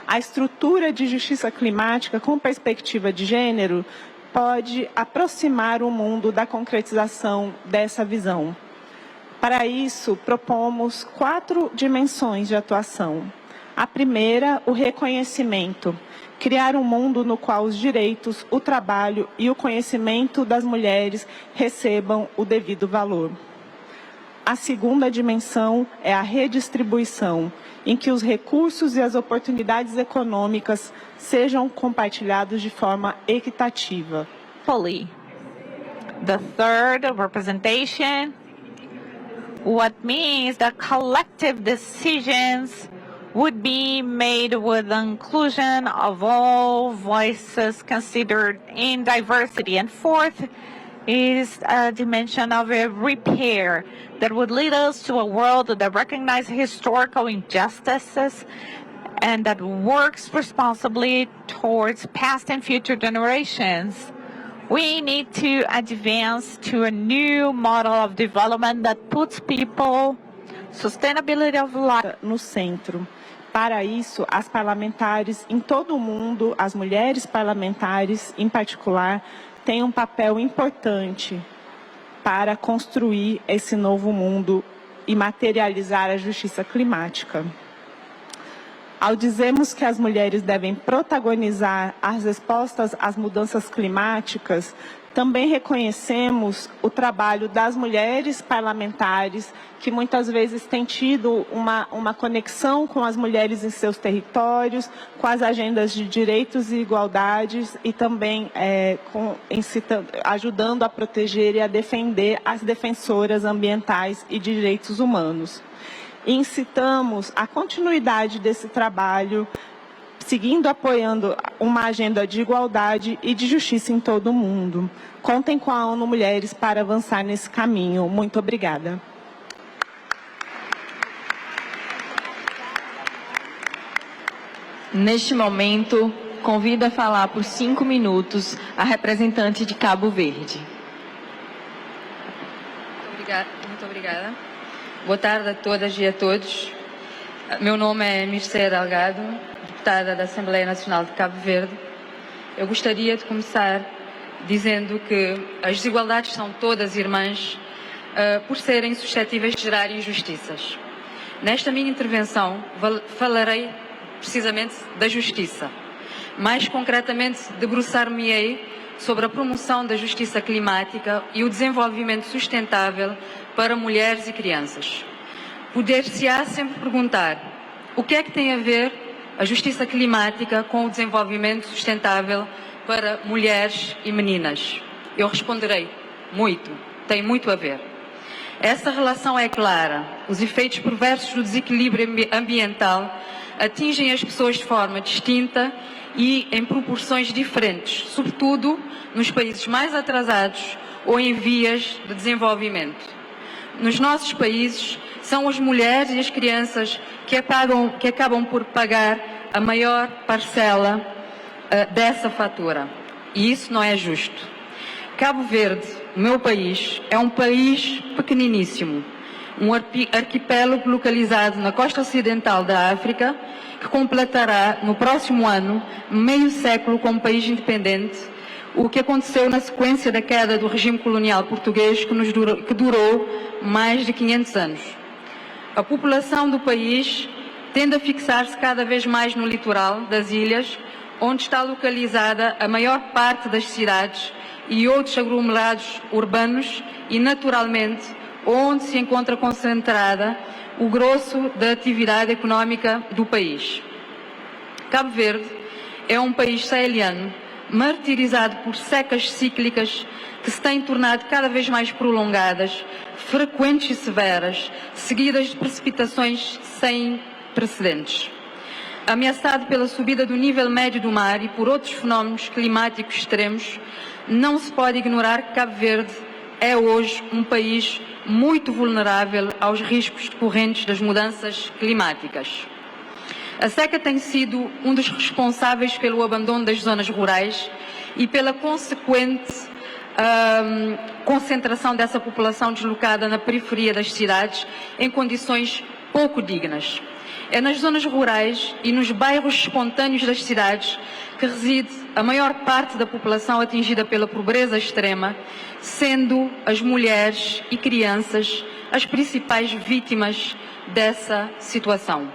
A estrutura de justiça climática com perspectiva de gênero pode aproximar o mundo da concretização dessa visão. Para isso, propomos 4 dimensões de atuação. A primeira, o reconhecimento, Criar um mundo no qual os direitos, o trabalho e o conhecimento das mulheres recebam o devido valor. A segunda dimensão é a redistribuição, em que os recursos e as oportunidades econômicas sejam compartilhados de forma equitativa. Fully. The third, representation, what means that collective decisions would be made with the inclusion of all voices considered in diversity. And fourth is a dimension of a repair that would lead us to a world that recognizes historical injustices and that works responsibly towards past and future generations. We need to advance to a new model of development that puts people, sustainability of life no centro. Para isso, as parlamentares em todo o mundo, as mulheres parlamentares em particular, têm um papel importante para construir esse novo mundo e materializar a justiça climática. Ao dizermos que as mulheres devem protagonizar as respostas às mudanças climáticas, também reconhecemos o trabalho das mulheres parlamentares, que muitas vezes têm tido uma conexão com as mulheres em seus territórios, com as agendas de direitos e igualdades e também ajudando a proteger e a defender as defensoras ambientais e de direitos humanos. Incitamos a continuidade desse trabalho, seguindo apoiando uma agenda de igualdade e de justiça em todo o mundo. Contem com a ONU Mulheres para avançar nesse caminho. Muito obrigada. Neste momento, convido a falar por 5 minutos a representante de Cabo Verde. Muito obrigada. Boa tarde a todas e a todos. Meu nome é Mircea Delgado, deputada da Assembleia Nacional de Cabo Verde. Eu gostaria de começar dizendo que as desigualdades são todas irmãs por serem suscetíveis de gerar injustiças. Nesta minha intervenção, falarei precisamente da justiça. Mais concretamente, debruçar-me-ei sobre a promoção da justiça climática e o desenvolvimento sustentável para mulheres e crianças. Poder-se-á sempre perguntar o que é que tem a ver a justiça climática com o desenvolvimento sustentável para mulheres e meninas? Eu responderei, muito, tem muito a ver. Essa relação é clara. Os efeitos perversos do desequilíbrio ambiental atingem as pessoas de forma distinta e em proporções diferentes, sobretudo nos países mais atrasados ou em vias de desenvolvimento. Nos nossos países, são as mulheres e as crianças que acabam por pagar a maior parcela dessa fatura. E isso não é justo. Cabo Verde, o meu país, é um país pequeniníssimo, um arquipélago localizado na costa ocidental da África, que completará no próximo ano meio século como país independente, o que aconteceu na sequência da queda do regime colonial português que durou mais de 500 anos. A população do país tende a fixar-se cada vez mais no litoral das ilhas, onde está localizada a maior parte das cidades e outros aglomerados urbanos e, naturalmente, onde se encontra concentrada o grosso da atividade económica do país. Cabo Verde é um país saeliano martirizado por secas cíclicas que se têm tornado cada vez mais prolongadas, frequentes e severas, seguidas de precipitações sem precedentes. Ameaçado pela subida do nível médio do mar e por outros fenómenos climáticos extremos, não se pode ignorar que Cabo Verde é hoje um país muito vulnerável aos riscos decorrentes das mudanças climáticas. A seca tem sido um dos responsáveis pelo abandono das zonas rurais e pela consequente concentração dessa população deslocada na periferia das cidades em condições pouco dignas. É nas zonas rurais e nos bairros espontâneos das cidades que reside a maior parte da população atingida pela pobreza extrema, sendo as mulheres e crianças as principais vítimas dessa situação.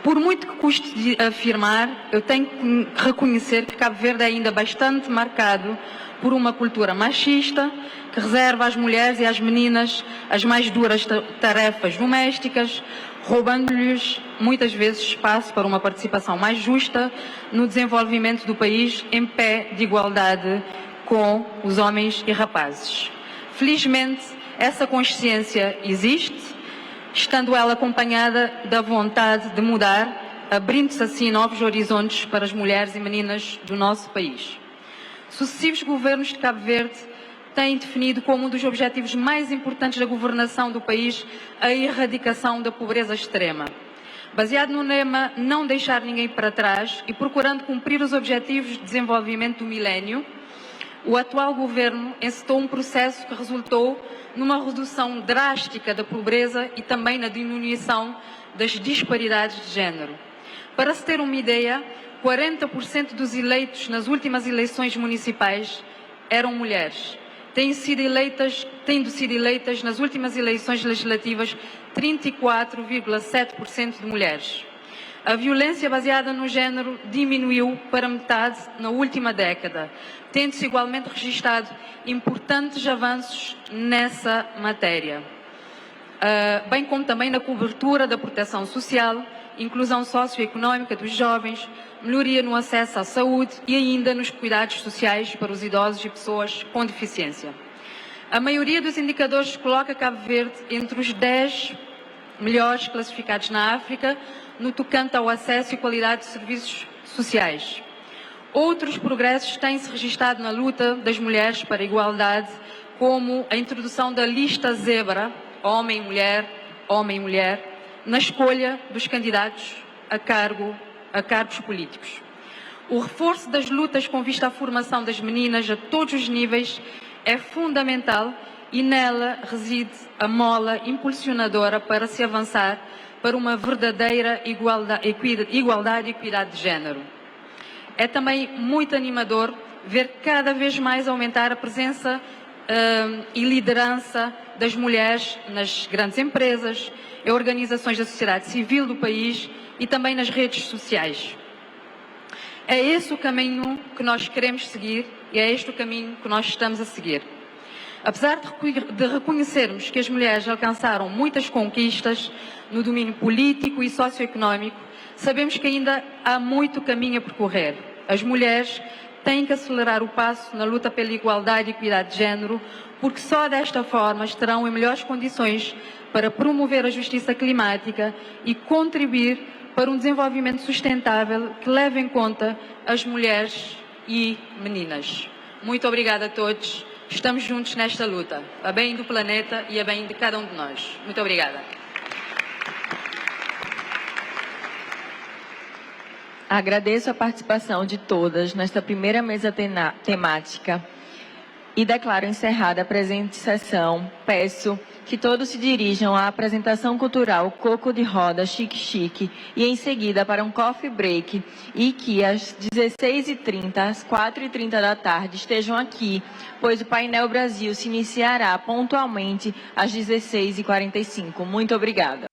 Por muito que custe de afirmar, eu tenho que reconhecer que Cabo Verde é ainda bastante marcado por uma cultura machista que reserva às mulheres e às meninas as mais duras tarefas domésticas, roubando-lhes muitas vezes espaço para uma participação mais justa no desenvolvimento do país em pé de igualdade com os homens e rapazes. Felizmente, essa consciência existe, estando ela acompanhada da vontade de mudar, abrindo-se assim novos horizontes para as mulheres e meninas do nosso país. Sucessivos governos de Cabo Verde têm definido como um dos objetivos mais importantes da governação do país a erradicação da pobreza extrema. Baseado no lema não deixar ninguém para trás e procurando cumprir os objetivos de desenvolvimento do milénio, o atual governo encetou um processo que resultou numa redução drástica da pobreza e também na diminuição das disparidades de género. Para se ter uma ideia, 40% dos eleitos nas últimas eleições municipais eram mulheres. Tendo sido eleitas nas últimas eleições legislativas 34,7% de mulheres. A violência baseada no género diminuiu para metade na última década, tendo-se igualmente registrado importantes avanços nessa matéria, bem como também na cobertura da proteção social, inclusão socioeconómica dos jovens, melhoria no acesso à saúde e ainda nos cuidados sociais para os idosos e pessoas com deficiência. A maioria dos indicadores coloca Cabo Verde entre os 10 melhores classificados na África no tocante ao acesso e qualidade de serviços sociais. Outros progressos têm-se registrado na luta das mulheres para a igualdade, como a introdução da lista zebra, homem-mulher, na escolha dos candidatos a cargos políticos. O reforço das lutas com vista à formação das meninas a todos os níveis é fundamental e nela reside a mola impulsionadora para se avançar para uma verdadeira igualdade e equidade de género. É também muito animador ver cada vez mais aumentar a presença e liderança das mulheres nas grandes empresas, em organizações da sociedade civil do país e também nas redes sociais. É esse o caminho que nós queremos seguir e é este o caminho que nós estamos a seguir. Apesar de reconhecermos que as mulheres alcançaram muitas conquistas no domínio político e socioeconómico, sabemos que ainda há muito caminho a percorrer. As mulheres têm que acelerar o passo na luta pela igualdade e equidade de género, porque só desta forma estarão em melhores condições para promover a justiça climática e contribuir para um desenvolvimento sustentável que leve em conta as mulheres e meninas. Muito obrigada a todos. Estamos juntos nesta luta, a bem do planeta e a bem de cada um de nós. Muito obrigada. Agradeço a participação de todas nesta primeira mesa temática e declaro encerrada a presente sessão. Peço que todos se dirijam à apresentação cultural Coco de Roda Chique Chique e em seguida para um coffee break e que às 16h30, às 4h30 da tarde estejam aqui, pois o Painel Brasil se iniciará pontualmente às 16h45. Muito obrigada.